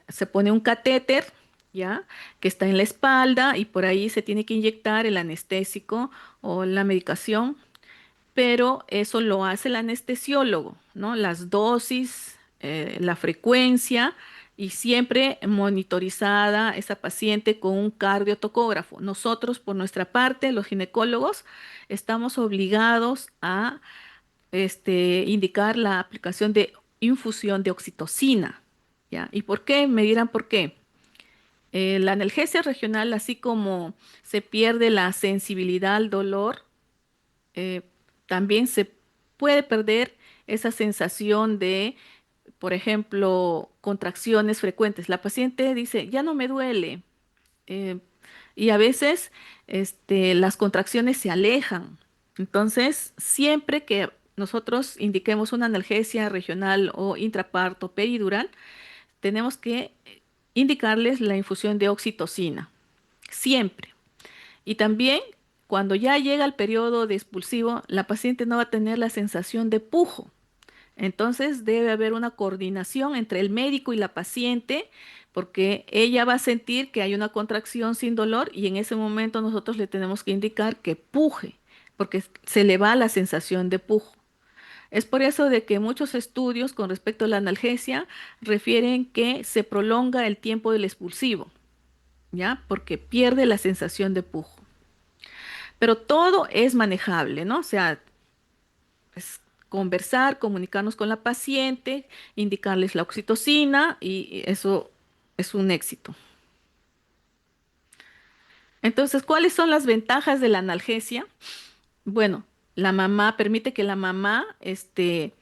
se pone un catéter, ¿ya? Que está en la espalda y por ahí se tiene que inyectar el anestésico o la medicación, pero eso lo hace el anestesiólogo, ¿no? Las dosis, la frecuencia y siempre monitorizada esa paciente con un cardiotocógrafo. Nosotros, por nuestra parte, los ginecólogos, estamos obligados a indicar la aplicación de infusión de oxitocina, ¿ya? ¿Y por qué? Me dirán por qué. La analgesia regional, así como se pierde la sensibilidad al dolor, eh, también se puede perder esa sensación de, por ejemplo, contracciones frecuentes. La paciente dice, ya no me duele, eh, y a veces las contracciones se alejan. Entonces, siempre que nosotros indiquemos una analgesia regional o intraparto peridural, tenemos que indicarles la infusión de oxitocina, siempre. Y también, cuando ya llega el periodo de expulsivo, la paciente no va a tener la sensación de pujo. Entonces debe haber una coordinación entre el médico y la paciente, porque ella va a sentir que hay una contracción sin dolor y en ese momento nosotros le tenemos que indicar que puje, porque se le va la sensación de pujo. Es por eso de que muchos estudios con respecto a la analgesia refieren que se prolonga el tiempo del expulsivo, ¿ya? Porque pierde la sensación de pujo. Pero todo es manejable, ¿no? O sea, es conversar, comunicarnos con la paciente, indicarles la oxitocina y eso es un éxito. Entonces, ¿cuáles son las ventajas de la analgesia? Bueno, la mamá permite que la mamá eh,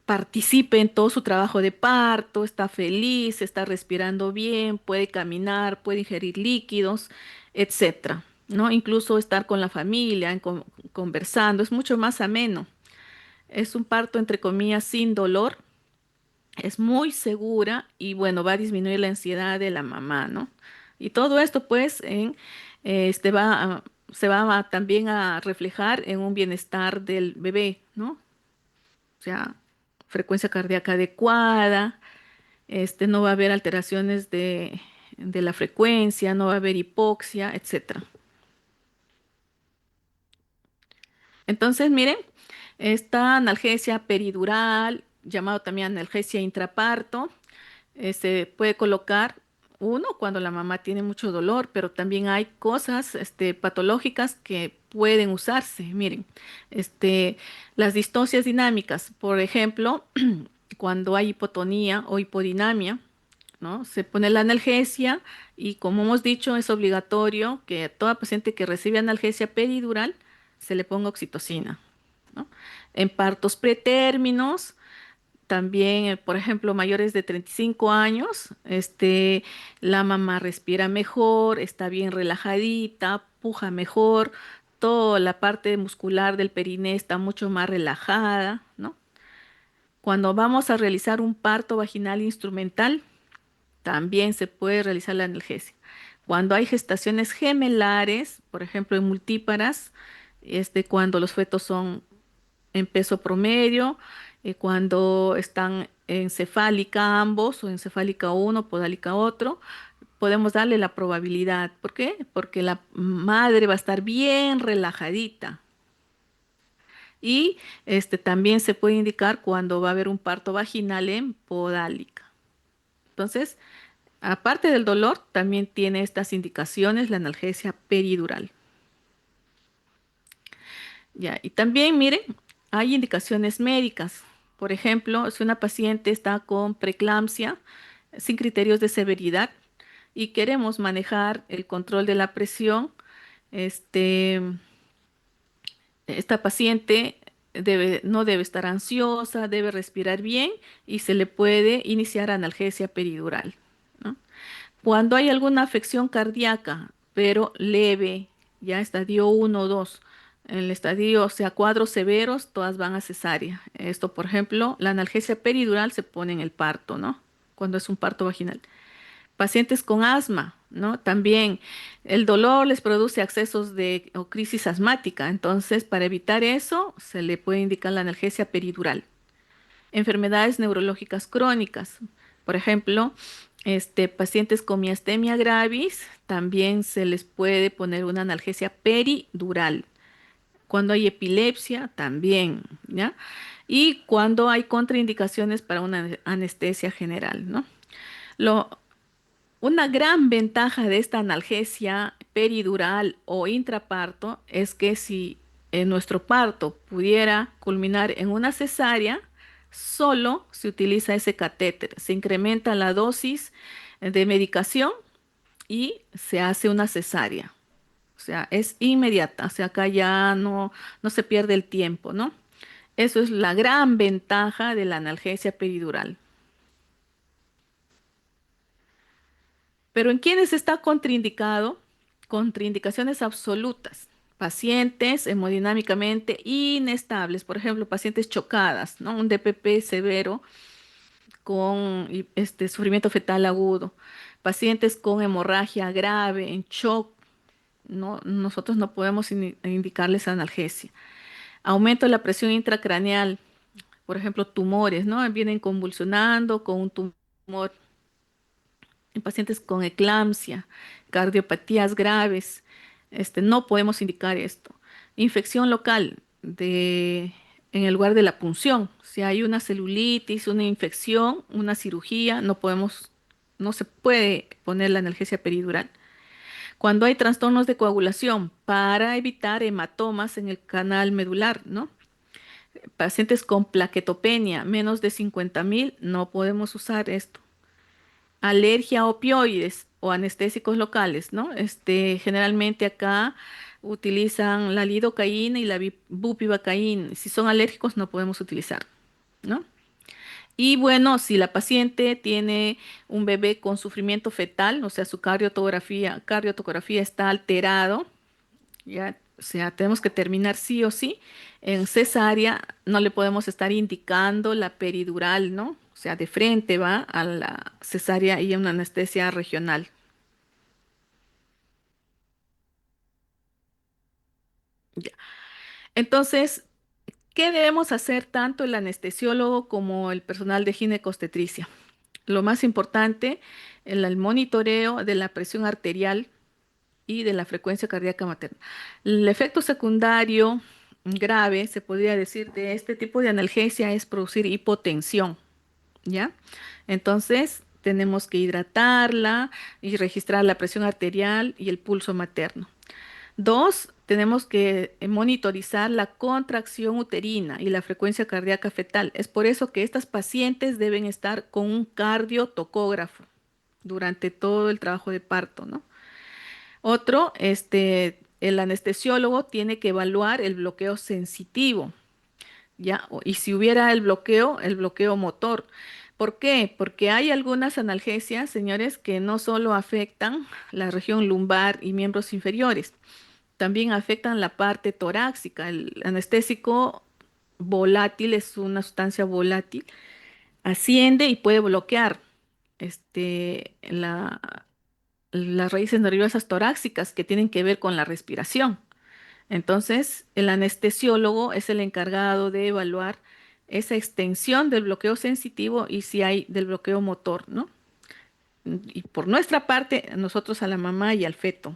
participe en todo su trabajo de parto, está feliz, está respirando bien, puede caminar, puede ingerir líquidos, etcétera, ¿no? Incluso estar con la familia, conversando, es mucho más ameno. Es un parto, entre comillas, sin dolor, es muy segura y bueno, va a disminuir la ansiedad de la mamá, ¿no? Y todo esto pues se va también a reflejar en un bienestar del bebé, ¿no? O sea, frecuencia cardíaca adecuada, no va a haber alteraciones de la frecuencia, no va a haber hipoxia, etcétera. Entonces, miren, esta analgesia peridural, llamado también analgesia intraparto, se puede colocar uno cuando la mamá tiene mucho dolor, pero también hay cosas patológicas que pueden usarse. Miren, las distocias dinámicas, por ejemplo, cuando hay hipotonía o hipodinamia, ¿no? Se pone la analgesia y como hemos dicho, es obligatorio que a toda paciente que recibe analgesia peridural se le ponga oxitocina, ¿no? En partos pretérminos, también, por ejemplo, mayores de 35 años, la mamá respira mejor, está bien relajadita, puja mejor, toda la parte muscular del periné está mucho más relajada, ¿no? Cuando vamos a realizar un parto vaginal instrumental, también se puede realizar la analgesia. Cuando hay gestaciones gemelares, por ejemplo, en multíparas, cuando los fetos son en peso promedio, cuando están encefálica ambos, o encefálica uno, podálica otro, podemos darle la probabilidad. ¿Por qué? Porque la madre va a estar bien relajadita. Y también se puede indicar cuando va a haber un parto vaginal en podálica. Entonces, aparte del dolor, también tiene estas indicaciones la analgesia peridural. Ya, y también miren, hay indicaciones médicas. Por ejemplo, si una paciente está con preeclampsia sin criterios de severidad y queremos manejar el control de la presión, este, esta paciente no debe estar ansiosa, debe respirar bien y se le puede iniciar analgesia peridural, ¿no? Cuando hay alguna afección cardíaca, pero leve, ya estadio 1 o 2, En el estadio, o sea, cuadros severos, todas van a cesárea. Esto, por ejemplo, la analgesia peridural se pone en el parto, ¿no? Cuando es un parto vaginal. Pacientes con asma, ¿no? También el dolor les produce accesos de o crisis asmática, entonces para evitar eso se le puede indicar la analgesia peridural. Enfermedades neurológicas crónicas, por ejemplo, pacientes con miastenia gravis, también se les puede poner una analgesia peridural. Cuando hay epilepsia, también, ¿ya? Y cuando hay contraindicaciones para una anestesia general, ¿no? Lo, una gran ventaja de esta analgesia peridural o intraparto es que si nuestro parto pudiera culminar en una cesárea, solo se utiliza ese catéter, se incrementa la dosis de medicación y se hace una cesárea. O sea, es inmediata, o sea, acá ya no se pierde el tiempo, ¿no? Eso es la gran ventaja de la analgesia peridural. Pero ¿en quiénes está contraindicado? Contraindicaciones absolutas. Pacientes hemodinámicamente inestables, por ejemplo, pacientes chocadas, ¿no? Un DPP severo con sufrimiento fetal agudo. Pacientes con hemorragia grave, en shock, ¿no? Nosotros no podemos indicarles analgesia. Aumento de la presión intracraneal, por ejemplo, tumores, ¿no? Vienen convulsionando con un tumor en pacientes con eclampsia, cardiopatías graves, no podemos indicar esto. Infección local en el lugar de la punción. Si hay una celulitis, una infección, una cirugía, no se puede poner la analgesia peridural. Cuando hay trastornos de coagulación, para evitar hematomas en el canal medular, ¿no? Pacientes con plaquetopenia, menos de 50.000, no podemos usar esto. Alergia a opioides o anestésicos locales, ¿no? Generalmente acá utilizan la lidocaína y la bupivacaína. Si son alérgicos no podemos utilizar, ¿no? Y bueno, si la paciente tiene un bebé con sufrimiento fetal, o sea, su cardiotografía está alterado, ya, o sea, tenemos que terminar sí o sí. En cesárea no le podemos estar indicando la peridural, ¿no? O sea, de frente va a la cesárea y una anestesia regional. Ya. Entonces, ¿qué debemos hacer tanto el anestesiólogo como el personal de ginecostetricia? Lo más importante, el monitoreo de la presión arterial y de la frecuencia cardíaca materna. El efecto secundario grave, se podría decir, de este tipo de analgesia es producir hipotensión, ¿ya? Entonces, tenemos que hidratarla y registrar la presión arterial y el pulso materno. Dos, tenemos que monitorizar la contracción uterina y la frecuencia cardíaca fetal. Es por eso que estas pacientes deben estar con un cardiotocógrafo durante todo el trabajo de parto, ¿no? Otro, el anestesiólogo tiene que evaluar el bloqueo sensitivo, ¿ya? Y si hubiera el bloqueo motor. ¿Por qué? Porque hay algunas analgesias, señores, que no solo afectan la región lumbar y miembros inferiores, también afectan la parte torácica. El anestésico volátil es una sustancia volátil, asciende y puede bloquear las raíces nerviosas torácicas que tienen que ver con la respiración. Entonces, el anestesiólogo es el encargado de evaluar esa extensión del bloqueo sensitivo y si hay del bloqueo motor, ¿no? Y por nuestra parte, nosotros a la mamá y al feto.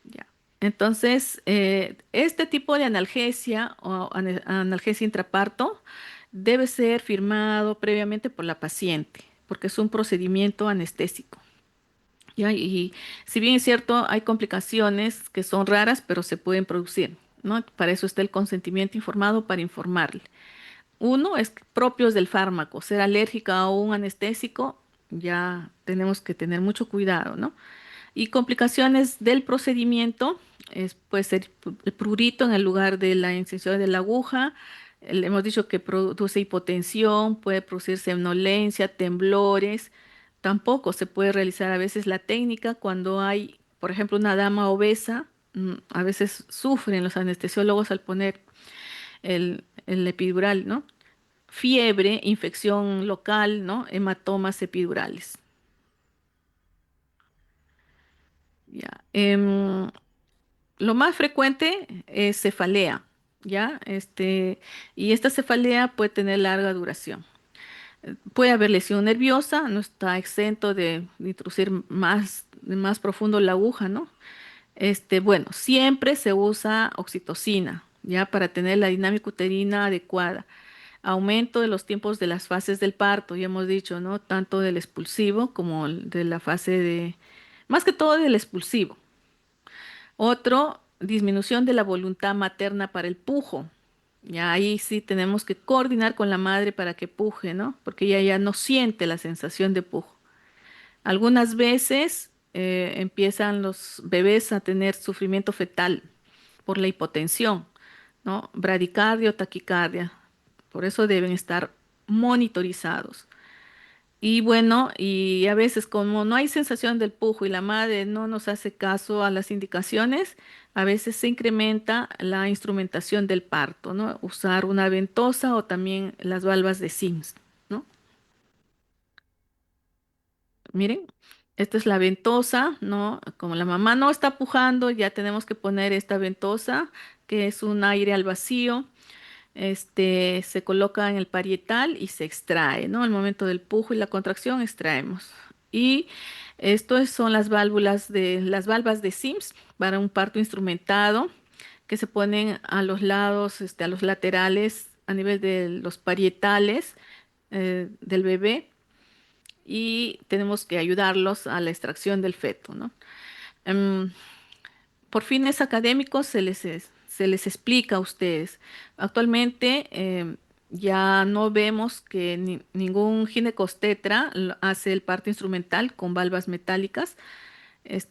Ya. Entonces, este tipo de analgesia o analgesia intraparto debe ser firmado previamente por la paciente, porque es un procedimiento anestésico. ¿Ya? Y si bien es cierto, hay complicaciones que son raras, pero se pueden producir, ¿no? Para eso está el consentimiento informado para informarle. Uno es propios del fármaco, ser alérgica a un anestésico, ya tenemos que tener mucho cuidado, ¿no? Y complicaciones del procedimiento, puede ser el prurito en el lugar de la incisión de la aguja. Hemos dicho que produce hipotensión, puede producir somnolencia, temblores. Tampoco se puede realizar a veces la técnica cuando hay, por ejemplo, una dama obesa. A veces sufren los anestesiólogos al poner el epidural, ¿no? Fiebre, infección local, ¿no? Hematomas epidurales. Ya. Lo más frecuente es cefalea, ¿ya? Y esta cefalea puede tener larga duración. Puede haber lesión nerviosa, no está exento de introducir más profundo la aguja, ¿no? Bueno, siempre se usa oxitocina, ¿ya? Para tener la dinámica uterina adecuada. Aumento de los tiempos de las fases del parto, ya hemos dicho, ¿no? Tanto del expulsivo como de la fase más que todo del expulsivo. Otro, disminución de la voluntad materna para el pujo. Ya ahí sí tenemos que coordinar con la madre para que puje, ¿no? Porque ella ya no siente la sensación de pujo. Algunas veces empiezan los bebés a tener sufrimiento fetal por la hipotensión, ¿no? Bradicardia o taquicardia. Por eso deben estar monitorizados. Y bueno, y a veces como no hay sensación del pujo y la madre no nos hace caso a las indicaciones, a veces se incrementa la instrumentación del parto, ¿no? Usar una ventosa o también las valvas de Sims, ¿no? Miren, esta es la ventosa, ¿no? Como la mamá no está pujando, ya tenemos que poner esta ventosa, que es un aire al vacío. Se coloca en el parietal y se extrae, ¿no? Al momento del pujo y la contracción extraemos. Y estas son las valvas de Sims para un parto instrumentado que se ponen a los lados, a los laterales, a nivel de los parietales del bebé y tenemos que ayudarlos a la extracción del feto, ¿no? Em, por fines académicos se les explica a ustedes. Actualmente ya no vemos que ningún ginecostetra hace el parto instrumental con valvas metálicas.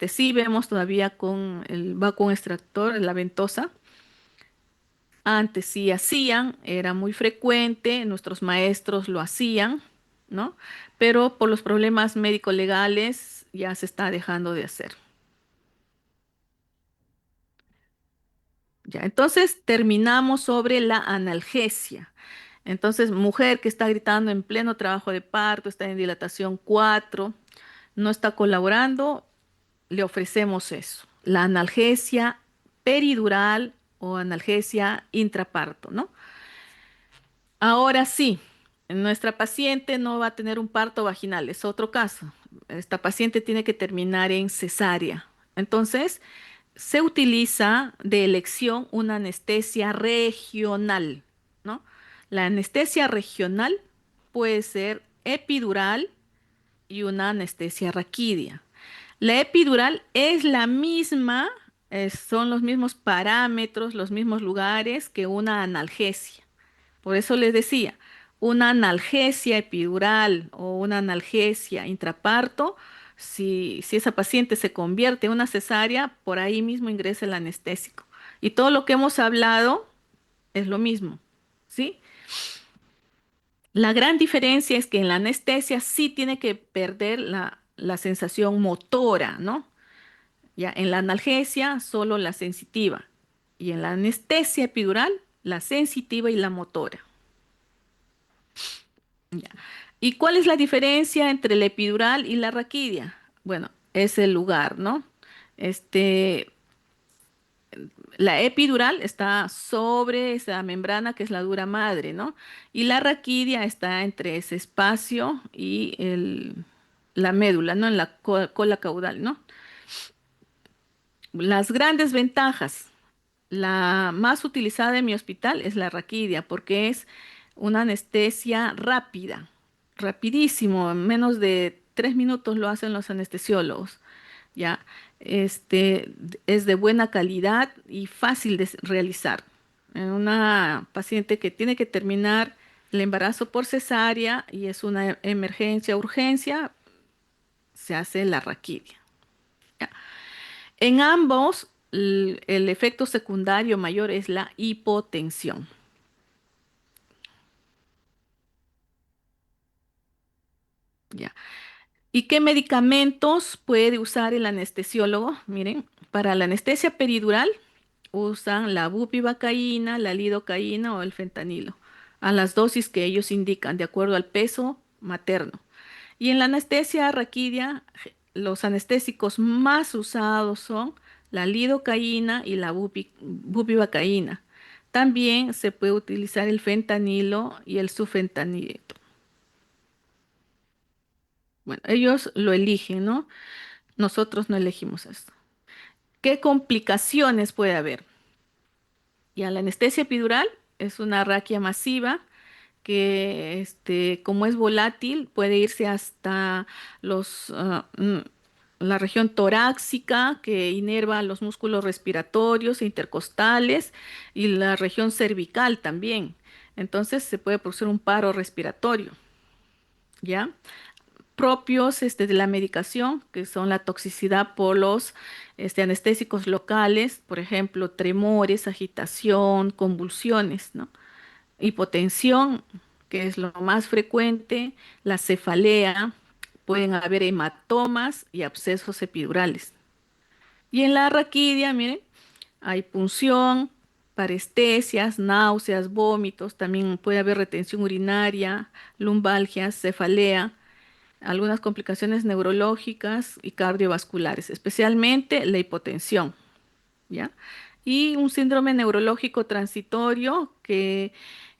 Sí vemos todavía con el vacuum extractor, la ventosa. Antes sí hacían, era muy frecuente, nuestros maestros lo hacían, ¿no? Pero por los problemas médico-legales ya se está dejando de hacer. Ya, entonces terminamos sobre la analgesia. Entonces, mujer que está gritando en pleno trabajo de parto, está en dilatación 4, no está colaborando, le ofrecemos eso, la analgesia peridural o analgesia intraparto, ¿no? Ahora sí, nuestra paciente no va a tener un parto vaginal, es otro caso. Esta paciente tiene que terminar en cesárea. Entonces, se utiliza de elección una anestesia regional, ¿no? La anestesia regional puede ser epidural y una anestesia raquídea. La epidural es la misma, son los mismos parámetros, los mismos lugares que una analgesia. Por eso les decía, una analgesia epidural o una analgesia intraparto, si esa paciente se convierte en una cesárea, por ahí mismo ingresa el anestésico. Y todo lo que hemos hablado es lo mismo, ¿sí? La gran diferencia es que en la anestesia sí tiene que perder la sensación motora, ¿no? Ya en la analgesia solo la sensitiva y en la anestesia epidural la sensitiva y la motora. Ya. ¿Y cuál es la diferencia entre la epidural y la raquidia? Bueno, es el lugar, ¿no? Este, la epidural está sobre esa membrana que es la dura madre, ¿no? Y la raquidia está entre ese espacio y la médula, ¿no? En la cola caudal, ¿no? Las grandes ventajas. La más utilizada en mi hospital es la raquidia porque es una anestesia rápida, rapidísimo, en menos de 3 minutos lo hacen los anestesiólogos, ¿ya? Es de buena calidad y fácil de realizar. En una paciente que tiene que terminar el embarazo por cesárea y es una emergencia, urgencia, se hace la raquidia. ¿Ya? En ambos, el efecto secundario mayor es la hipotensión. ¿Ya? ¿Y qué medicamentos puede usar el anestesiólogo? Miren, Para la anestesia peridural usan la bupivacaína, la lidocaína o el fentanilo, a las dosis que ellos indican, de acuerdo al peso materno. Y en la anestesia raquídea, los anestésicos más usados son la lidocaína y la bupivacaína. También se puede utilizar el fentanilo y el sufentanilo. Bueno, ellos lo eligen, ¿no? Nosotros no elegimos esto. ¿Qué complicaciones puede haber? Ya la anestesia epidural es una raquia masiva que, como es volátil, puede irse hasta los, la región torácica, que inerva los músculos respiratorios e intercostales, y la región cervical también. Entonces se puede producir un paro respiratorio, ¿ya? Propios de la medicación, que son la toxicidad por los anestésicos locales, por ejemplo, tremores, agitación, convulsiones, ¿no? Hipotensión, que es lo más frecuente, la cefalea, pueden haber hematomas y abscesos epidurales. Y en la raquidia, miren, hay punción, parestesias, náuseas, vómitos, también puede haber retención urinaria, lumbalgias, cefalea, algunas complicaciones neurológicas y cardiovasculares, especialmente la hipotensión, ¿ya? Y un síndrome neurológico transitorio que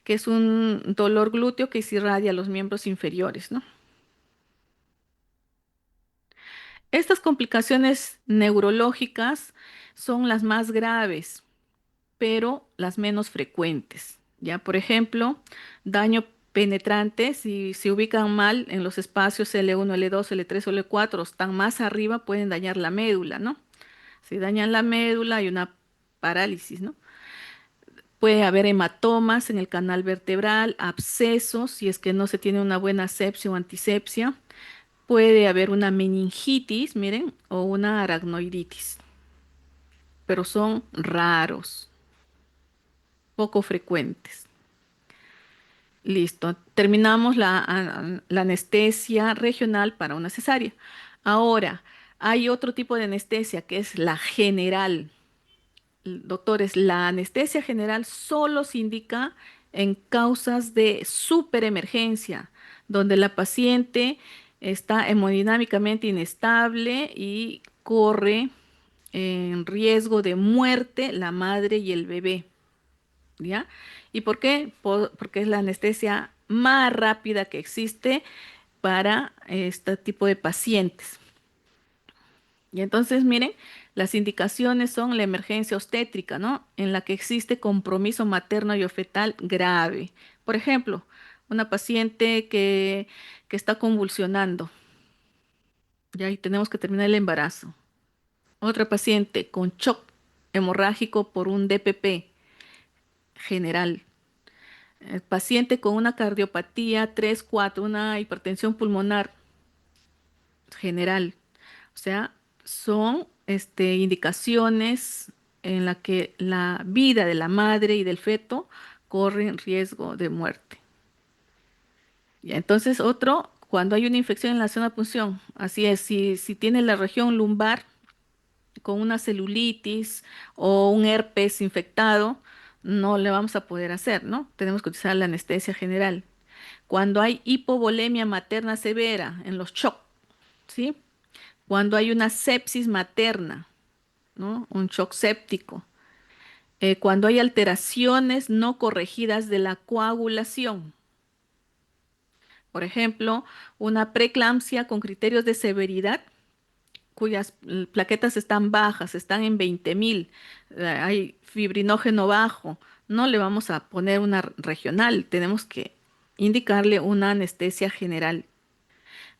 es un dolor glúteo que se irradia a los miembros inferiores, ¿no? Estas complicaciones neurológicas son las más graves, pero las menos frecuentes, ¿ya? Por ejemplo, daño penetrante, si se ubican mal en los espacios L1, L2, L3 o L4, están más arriba, pueden dañar la médula, ¿no? Si dañan la médula, hay una parálisis, ¿no? Puede haber hematomas en el canal vertebral, abscesos, si es que no se tiene una buena asepsia o antisepsia. Puede haber una meningitis, miren, o una aracnoiditis, pero son raros, poco frecuentes. Listo, terminamos la anestesia regional para una cesárea. Ahora, hay otro tipo de anestesia que es la general. Doctores, la anestesia general solo se indica en causas de superemergencia, donde la paciente está hemodinámicamente inestable y corre en riesgo de muerte la madre y el bebé, ¿ya? ¿Y por qué? Porque es la anestesia más rápida que existe para este tipo de pacientes. Y entonces, miren, las indicaciones son la emergencia obstétrica, ¿no? En la que existe compromiso materno y o fetal grave. Por ejemplo, una paciente que está convulsionando, ya y tenemos que terminar el embarazo. Otra paciente con shock hemorrágico por un DPP general. Paciente con una cardiopatía 3, 4, una hipertensión pulmonar general. O sea, son indicaciones en la que la vida de la madre y del feto corre en riesgo de muerte. Y entonces otro, cuando hay una infección en la zona de punción, así es, si tiene la región lumbar con una celulitis o un herpes infectado, no le vamos a poder hacer, ¿no? Tenemos que utilizar la anestesia general. Cuando hay hipovolemia materna severa en los shock, ¿sí? Cuando hay una sepsis materna, ¿no? Un shock séptico. Cuando hay alteraciones no corregidas de la coagulación. Por ejemplo, una preeclampsia con criterios de severidad, cuyas plaquetas están bajas, están en 20.000, hay fibrinógeno bajo. No le vamos a poner una regional, tenemos que indicarle una anestesia general.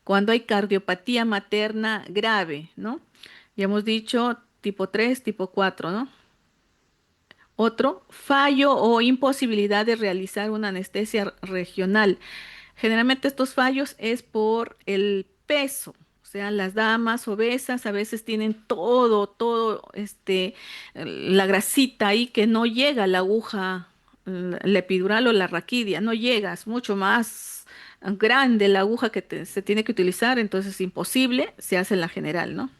Cuando hay cardiopatía materna grave, ¿no? Ya hemos dicho tipo 3, tipo 4, ¿no? Otro, fallo o imposibilidad de realizar una anestesia regional. Generalmente estos fallos es por el peso. O sea, las damas obesas a veces tienen todo, la grasita ahí que no llega a la aguja, la epidural o la raquidia, no llega, es mucho más grande la aguja que se tiene que utilizar, entonces es imposible, se hace en la general, ¿no?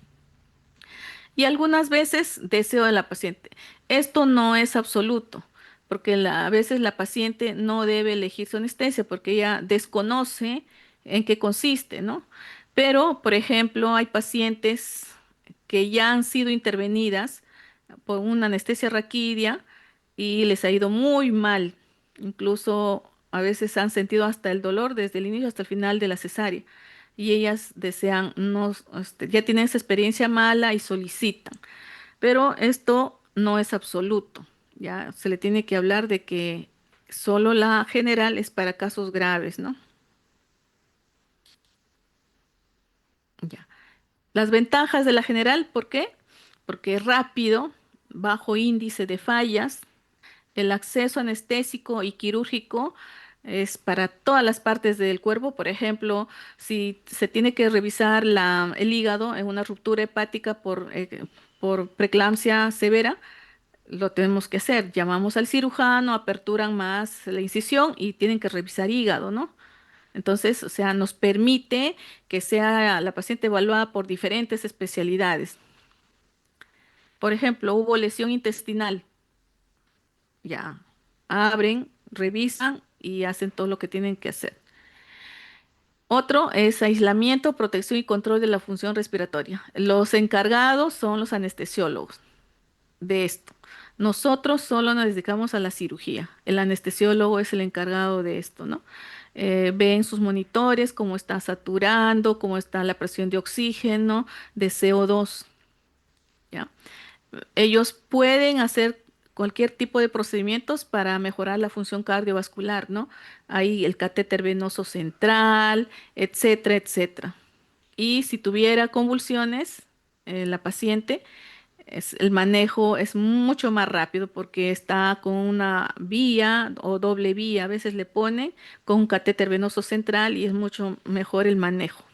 y algunas veces deseo de la paciente. Esto no es absoluto, porque a veces la paciente no debe elegir su anestesia porque ella desconoce en qué consiste, ¿no? Pero, por ejemplo, hay pacientes que ya han sido intervenidas por una anestesia raquídea y les ha ido muy mal. Incluso a veces han sentido hasta el dolor desde el inicio hasta el final de la cesárea. Y ellas desean, no, ya tienen esa experiencia mala y solicitan. Pero esto no es absoluto. Ya se le tiene que hablar de que solo la general es para casos graves, ¿no? Ya. Las ventajas de la general, ¿por qué? Porque es rápido, bajo índice de fallas. El acceso anestésico y quirúrgico es para todas las partes del cuerpo. Por ejemplo, si se tiene que revisar el hígado en una ruptura hepática por preeclampsia severa, lo tenemos que hacer. Llamamos al cirujano, aperturan más la incisión y tienen que revisar hígado, ¿no? Entonces, o sea, nos permite que sea la paciente evaluada por diferentes especialidades. Por ejemplo, hubo lesión intestinal. Ya, abren, revisan y hacen todo lo que tienen que hacer. Otro es aislamiento, protección y control de la función respiratoria. Los encargados son los anestesiólogos de esto. Nosotros solo nos dedicamos a la cirugía. El anestesiólogo es el encargado de esto, ¿no? Ven sus monitores, cómo está saturando, cómo está la presión de oxígeno, de CO2, ¿ya? Ellos pueden hacer cualquier tipo de procedimientos para mejorar la función cardiovascular, ¿no? Hay el catéter venoso central, etcétera, etcétera. Y si tuviera convulsiones, la paciente, el manejo es mucho más rápido porque está con una vía o doble vía, a veces le ponen con un catéter venoso central y es mucho mejor el manejo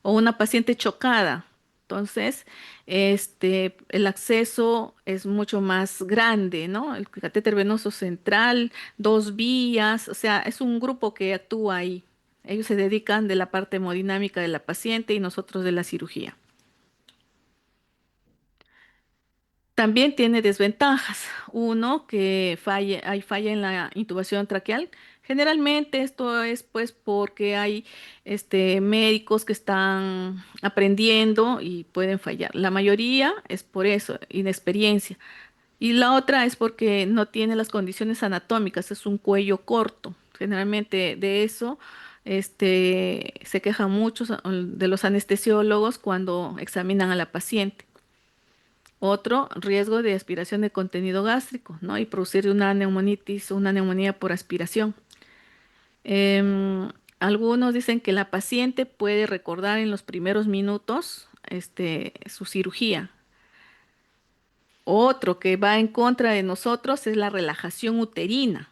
o una paciente chocada. Entonces, el acceso es mucho más grande, ¿no? El catéter venoso central, dos vías, o sea, es un grupo que actúa ahí. Ellos se dedican de la parte hemodinámica de la paciente y nosotros de la cirugía. También tiene desventajas. Uno, que hay falla en la intubación traqueal. Generalmente esto es pues porque hay médicos que están aprendiendo y pueden fallar. La mayoría es por eso, inexperiencia. Y la otra es porque no tiene las condiciones anatómicas, es un cuello corto. Generalmente de eso se quejan muchos de los anestesiólogos cuando examinan a la paciente. Otro, riesgo de aspiración de contenido gástrico, ¿no? Y producir una neumonitis o una neumonía por aspiración. Algunos dicen que la paciente puede recordar en los primeros minutos, su cirugía. Otro que va en contra de nosotros es la relajación uterina.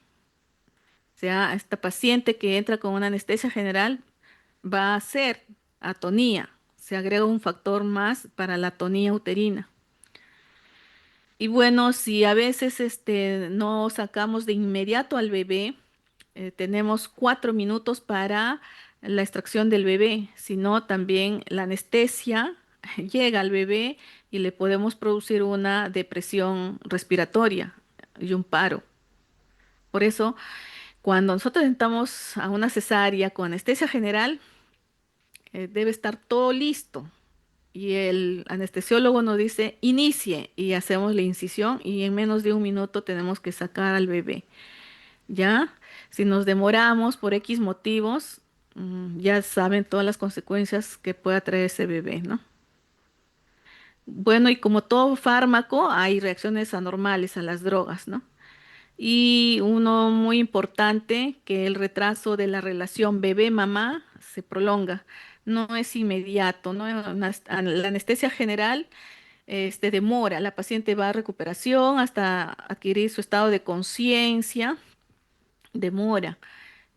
O sea, esta paciente que entra con una anestesia general va a hacer atonía. Se agrega un factor más para la atonía uterina. Y bueno, si a veces no sacamos de inmediato al bebé, tenemos 4 minutos para la extracción del bebé, sino también la anestesia llega al bebé y le podemos producir una depresión respiratoria y un paro. Por eso, cuando nosotros entramos a una cesárea con anestesia general, debe estar todo listo. Y el anestesiólogo nos dice, inicie y hacemos la incisión y en menos de un minuto tenemos que sacar al bebé. ¿Ya? Si nos demoramos por X motivos, ya saben todas las consecuencias que pueda traer ese bebé, ¿no? Bueno, y como todo fármaco, hay reacciones anormales a las drogas, ¿no? Y uno muy importante, que el retraso de la relación bebé-mamá se prolonga. No es inmediato, ¿no? La anestesia general demora, la paciente va a recuperación hasta adquirir su estado de conciencia, demora.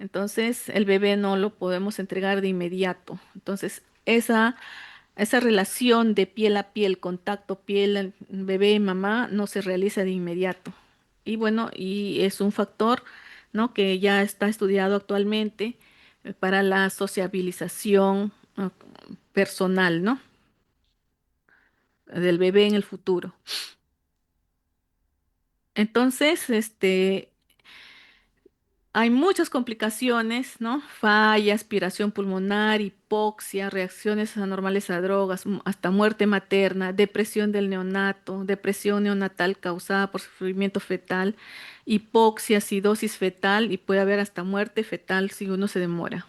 Entonces, el bebé no lo podemos entregar de inmediato. Entonces, esa relación de piel a piel, contacto piel, bebé y mamá, no se realiza de inmediato. Y bueno, y es un factor, ¿no? Que ya está estudiado actualmente para la sociabilización personal, ¿no? del bebé en el futuro. Entonces, hay muchas complicaciones, ¿no? Falla, aspiración pulmonar, hipoxia, reacciones anormales a drogas, hasta muerte materna, depresión del neonato, depresión neonatal causada por sufrimiento fetal, hipoxia, acidosis fetal y puede haber hasta muerte fetal si uno se demora,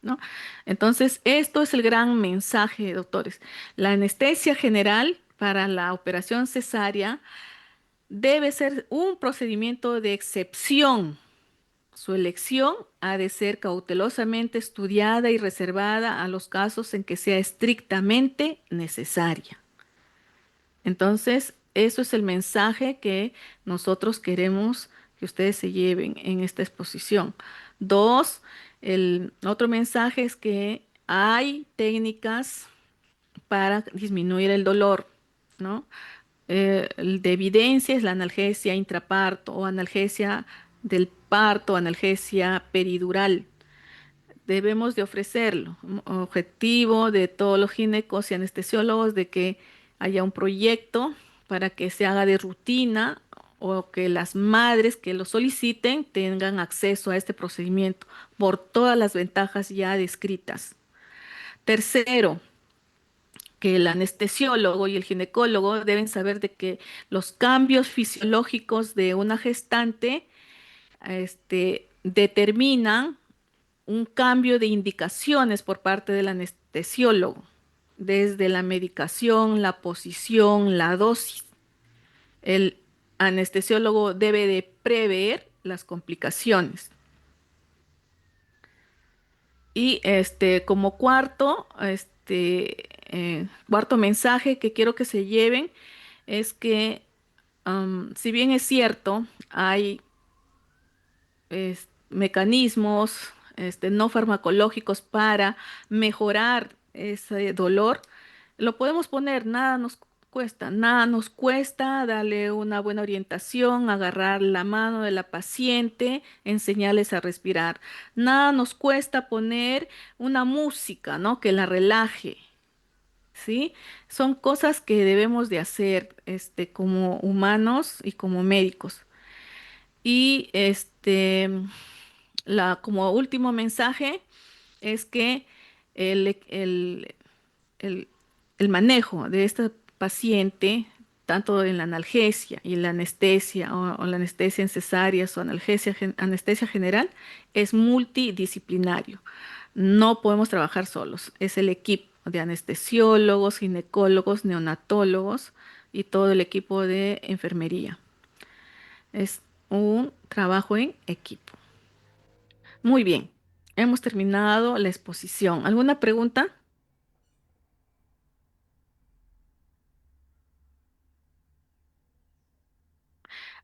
¿no? Entonces, esto es el gran mensaje, doctores. La anestesia general para la operación cesárea debe ser un procedimiento de excepción. Su elección ha de ser cautelosamente estudiada y reservada a los casos en que sea estrictamente necesaria. Entonces, eso es el mensaje que nosotros queremos que ustedes se lleven en esta exposición. Dos, el otro mensaje es que hay técnicas para disminuir el dolor, ¿no? El de evidencia es la analgesia intraparto o analgesia del parto, analgesia peridural. Debemos de ofrecerlo. Objetivo de todos los ginecos y anestesiólogos de que haya un proyecto para que se haga de rutina o que las madres que lo soliciten tengan acceso a este procedimiento por todas las ventajas ya descritas. Tercero, que el anestesiólogo y el ginecólogo deben saber de que los cambios fisiológicos de una gestante, determinan un cambio de indicaciones por parte del anestesiólogo, desde la medicación, la posición, la dosis. El anestesiólogo debe de prever las complicaciones. Y como cuarto mensaje que quiero que se lleven es que si bien es cierto, hay mecanismos no farmacológicos para mejorar ese dolor, lo podemos poner, nada nos cuesta darle una buena orientación, agarrar la mano de la paciente, enseñarles a respirar. Nada nos cuesta poner una música, ¿no? Que la relaje. ¿Sí? Son cosas que debemos de hacer, como humanos y como médicos. Y como último mensaje es que el, el- el- el manejo de esta paciente, tanto en la analgesia y la anestesia o la anestesia en cesáreas o anestesia general, es multidisciplinario. No podemos trabajar solos. Es el equipo de anestesiólogos, ginecólogos, neonatólogos y todo el equipo de enfermería. Es un trabajo en equipo. Muy bien, hemos terminado la exposición. ¿Alguna pregunta?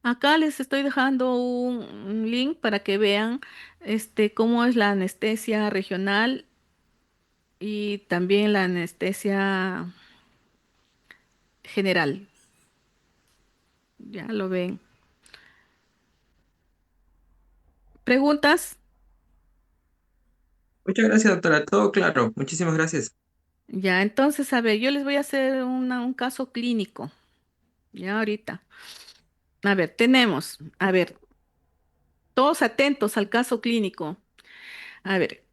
Acá les estoy dejando un link para que vean cómo es la anestesia regional y también la anestesia general. Ya lo ven. ¿Preguntas? Muchas gracias, doctora. Todo claro. Muchísimas gracias. Ya, entonces, a ver, yo les voy a hacer un caso clínico. Ya ahorita. A ver, todos atentos al caso clínico. A ver,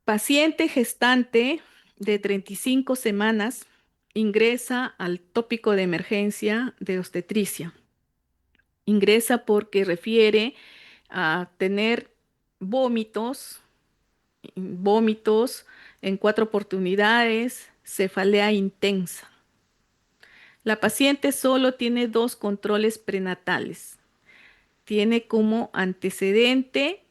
paciente gestante de 35 semanas ingresa al tópico de emergencia de obstetricia. Ingresa porque refiere a tener vómitos, vómitos en 4 oportunidades, cefalea intensa. La paciente solo tiene 2 controles prenatales. Tiene como antecedente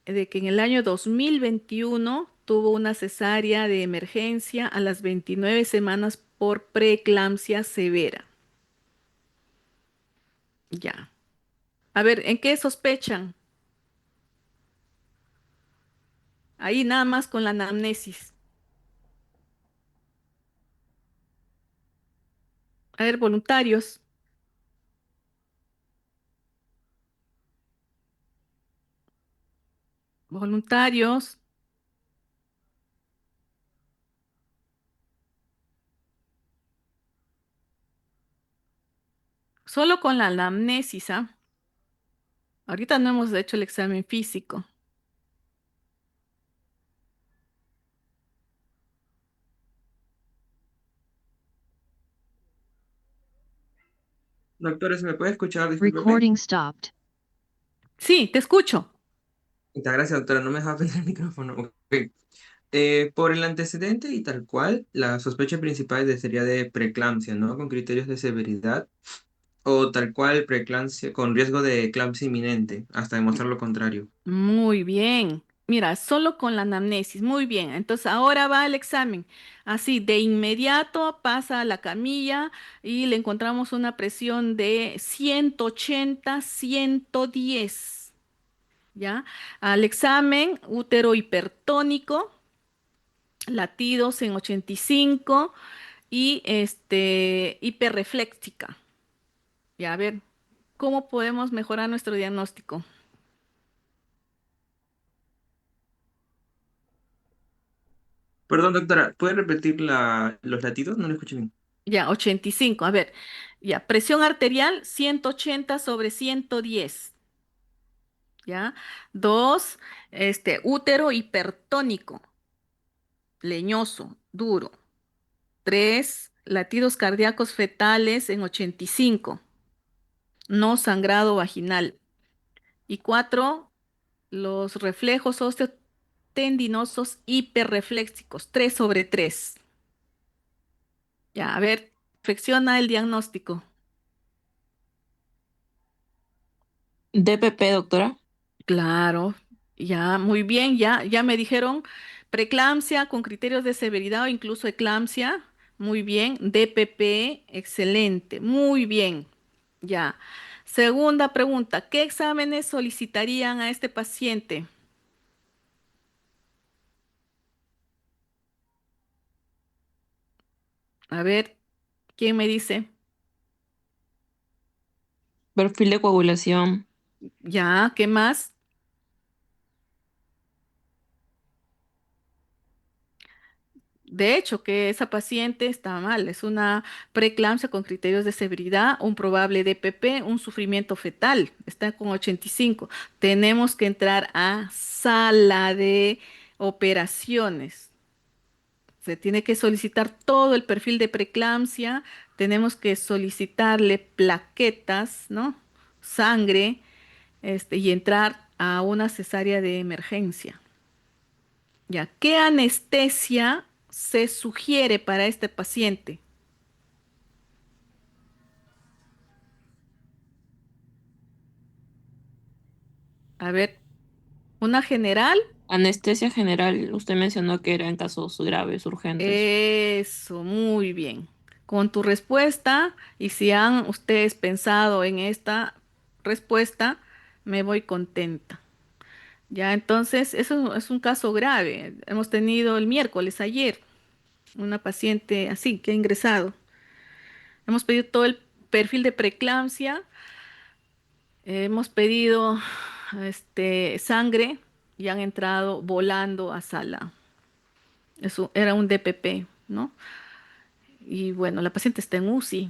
de que en el año 2021 tuvo una cesárea de emergencia a las 29 semanas por preeclampsia severa. Ya. A ver, ¿en qué sospechan? Ahí nada más con la anamnesis. A ver, voluntarios, voluntarios. Solo con la anamnesis, ¿ah? Ahorita no hemos hecho el examen físico. Doctora, ¿se me puede escuchar? Discúlpeme. Recording stopped. Sí, te escucho. Muchas gracias, doctora. No me deja prender el micrófono. Ok. Por el antecedente y tal cual, la sospecha principal sería de preeclampsia, ¿no? Con criterios de severidad. O tal cual, preeclampsia con riesgo de eclampsia inminente, hasta demostrar lo contrario. Muy bien. Mira, solo con la anamnesis. Muy bien. Entonces ahora va el examen. Así, de inmediato pasa a la camilla y le encontramos una presión de 180, 110. ¿Ya? Al examen, útero hipertónico, latidos en 85 y hiperrefléxica. Ya, a ver, ¿cómo podemos mejorar nuestro diagnóstico? Perdón, doctora, ¿puede repetir los latidos? No lo escuché bien. Ya, 85. A ver, ya, presión arterial 180 sobre 110. ¿Ya? Dos, útero hipertónico, leñoso, duro. Tres, latidos cardíacos fetales en 85, no sangrado vaginal. Y cuatro, los reflejos osteotendinosos hiperrefléxicos, 3 sobre 3. Ya, a ver, perfecciona el diagnóstico. DPP, doctora. Claro, ya, muy bien, ya me dijeron preeclampsia con criterios de severidad o incluso eclampsia. Muy bien, DPP, excelente, muy bien, ya. Segunda pregunta, ¿qué exámenes solicitarían a este paciente? A ver, ¿quién me dice? Perfil de coagulación. Ya, ¿qué más? De hecho, que esa paciente está mal, es una preeclampsia con criterios de severidad, un probable DPP, un sufrimiento fetal, está con 85. Tenemos que entrar a sala de operaciones. Se tiene que solicitar todo el perfil de preeclampsia, tenemos que solicitarle plaquetas, ¿no? Sangre, y entrar a una cesárea de emergencia. Ya, ¿qué anestesia se sugiere para este paciente? A ver, una general. Anestesia general. Usted mencionó que era en casos graves, urgentes. Eso, muy bien. Con tu respuesta, y si han ustedes pensado en esta respuesta, me voy contenta. Ya, entonces, eso es un caso grave. Hemos tenido el miércoles, ayer, una paciente así que ha ingresado. Hemos pedido todo el perfil de preeclampsia. Hemos pedido sangre y han entrado volando a sala. Eso era un DPP, ¿no? Y bueno, la paciente está en UCI.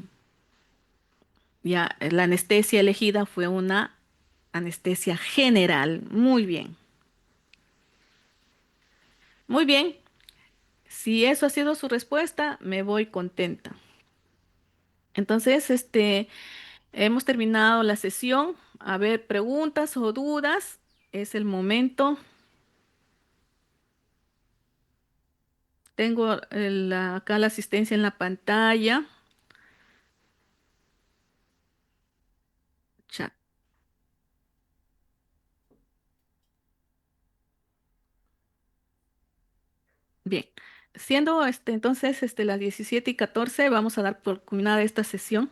Ya, la anestesia elegida fue una anestesia general. Muy bien. Muy bien. Si eso ha sido su respuesta, me voy contenta. Entonces, hemos terminado la sesión. A ver, preguntas o dudas. Es el momento. Tengo acá la asistencia en la pantalla. Chat. Bien. Siendo entonces las 17:14, vamos a dar por culminada esta sesión.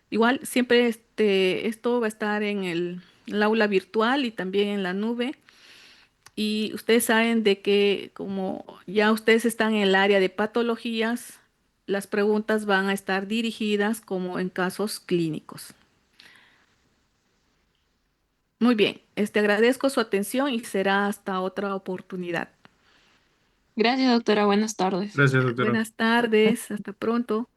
Igual, siempre esto va a estar en el aula virtual y también en la nube. Y ustedes saben de que como ya ustedes están en el área de patologías, las preguntas van a estar dirigidas como en casos clínicos. Muy bien, agradezco su atención y será hasta otra oportunidad. Gracias, doctora. Buenas tardes. Gracias, doctora. Buenas tardes, hasta pronto.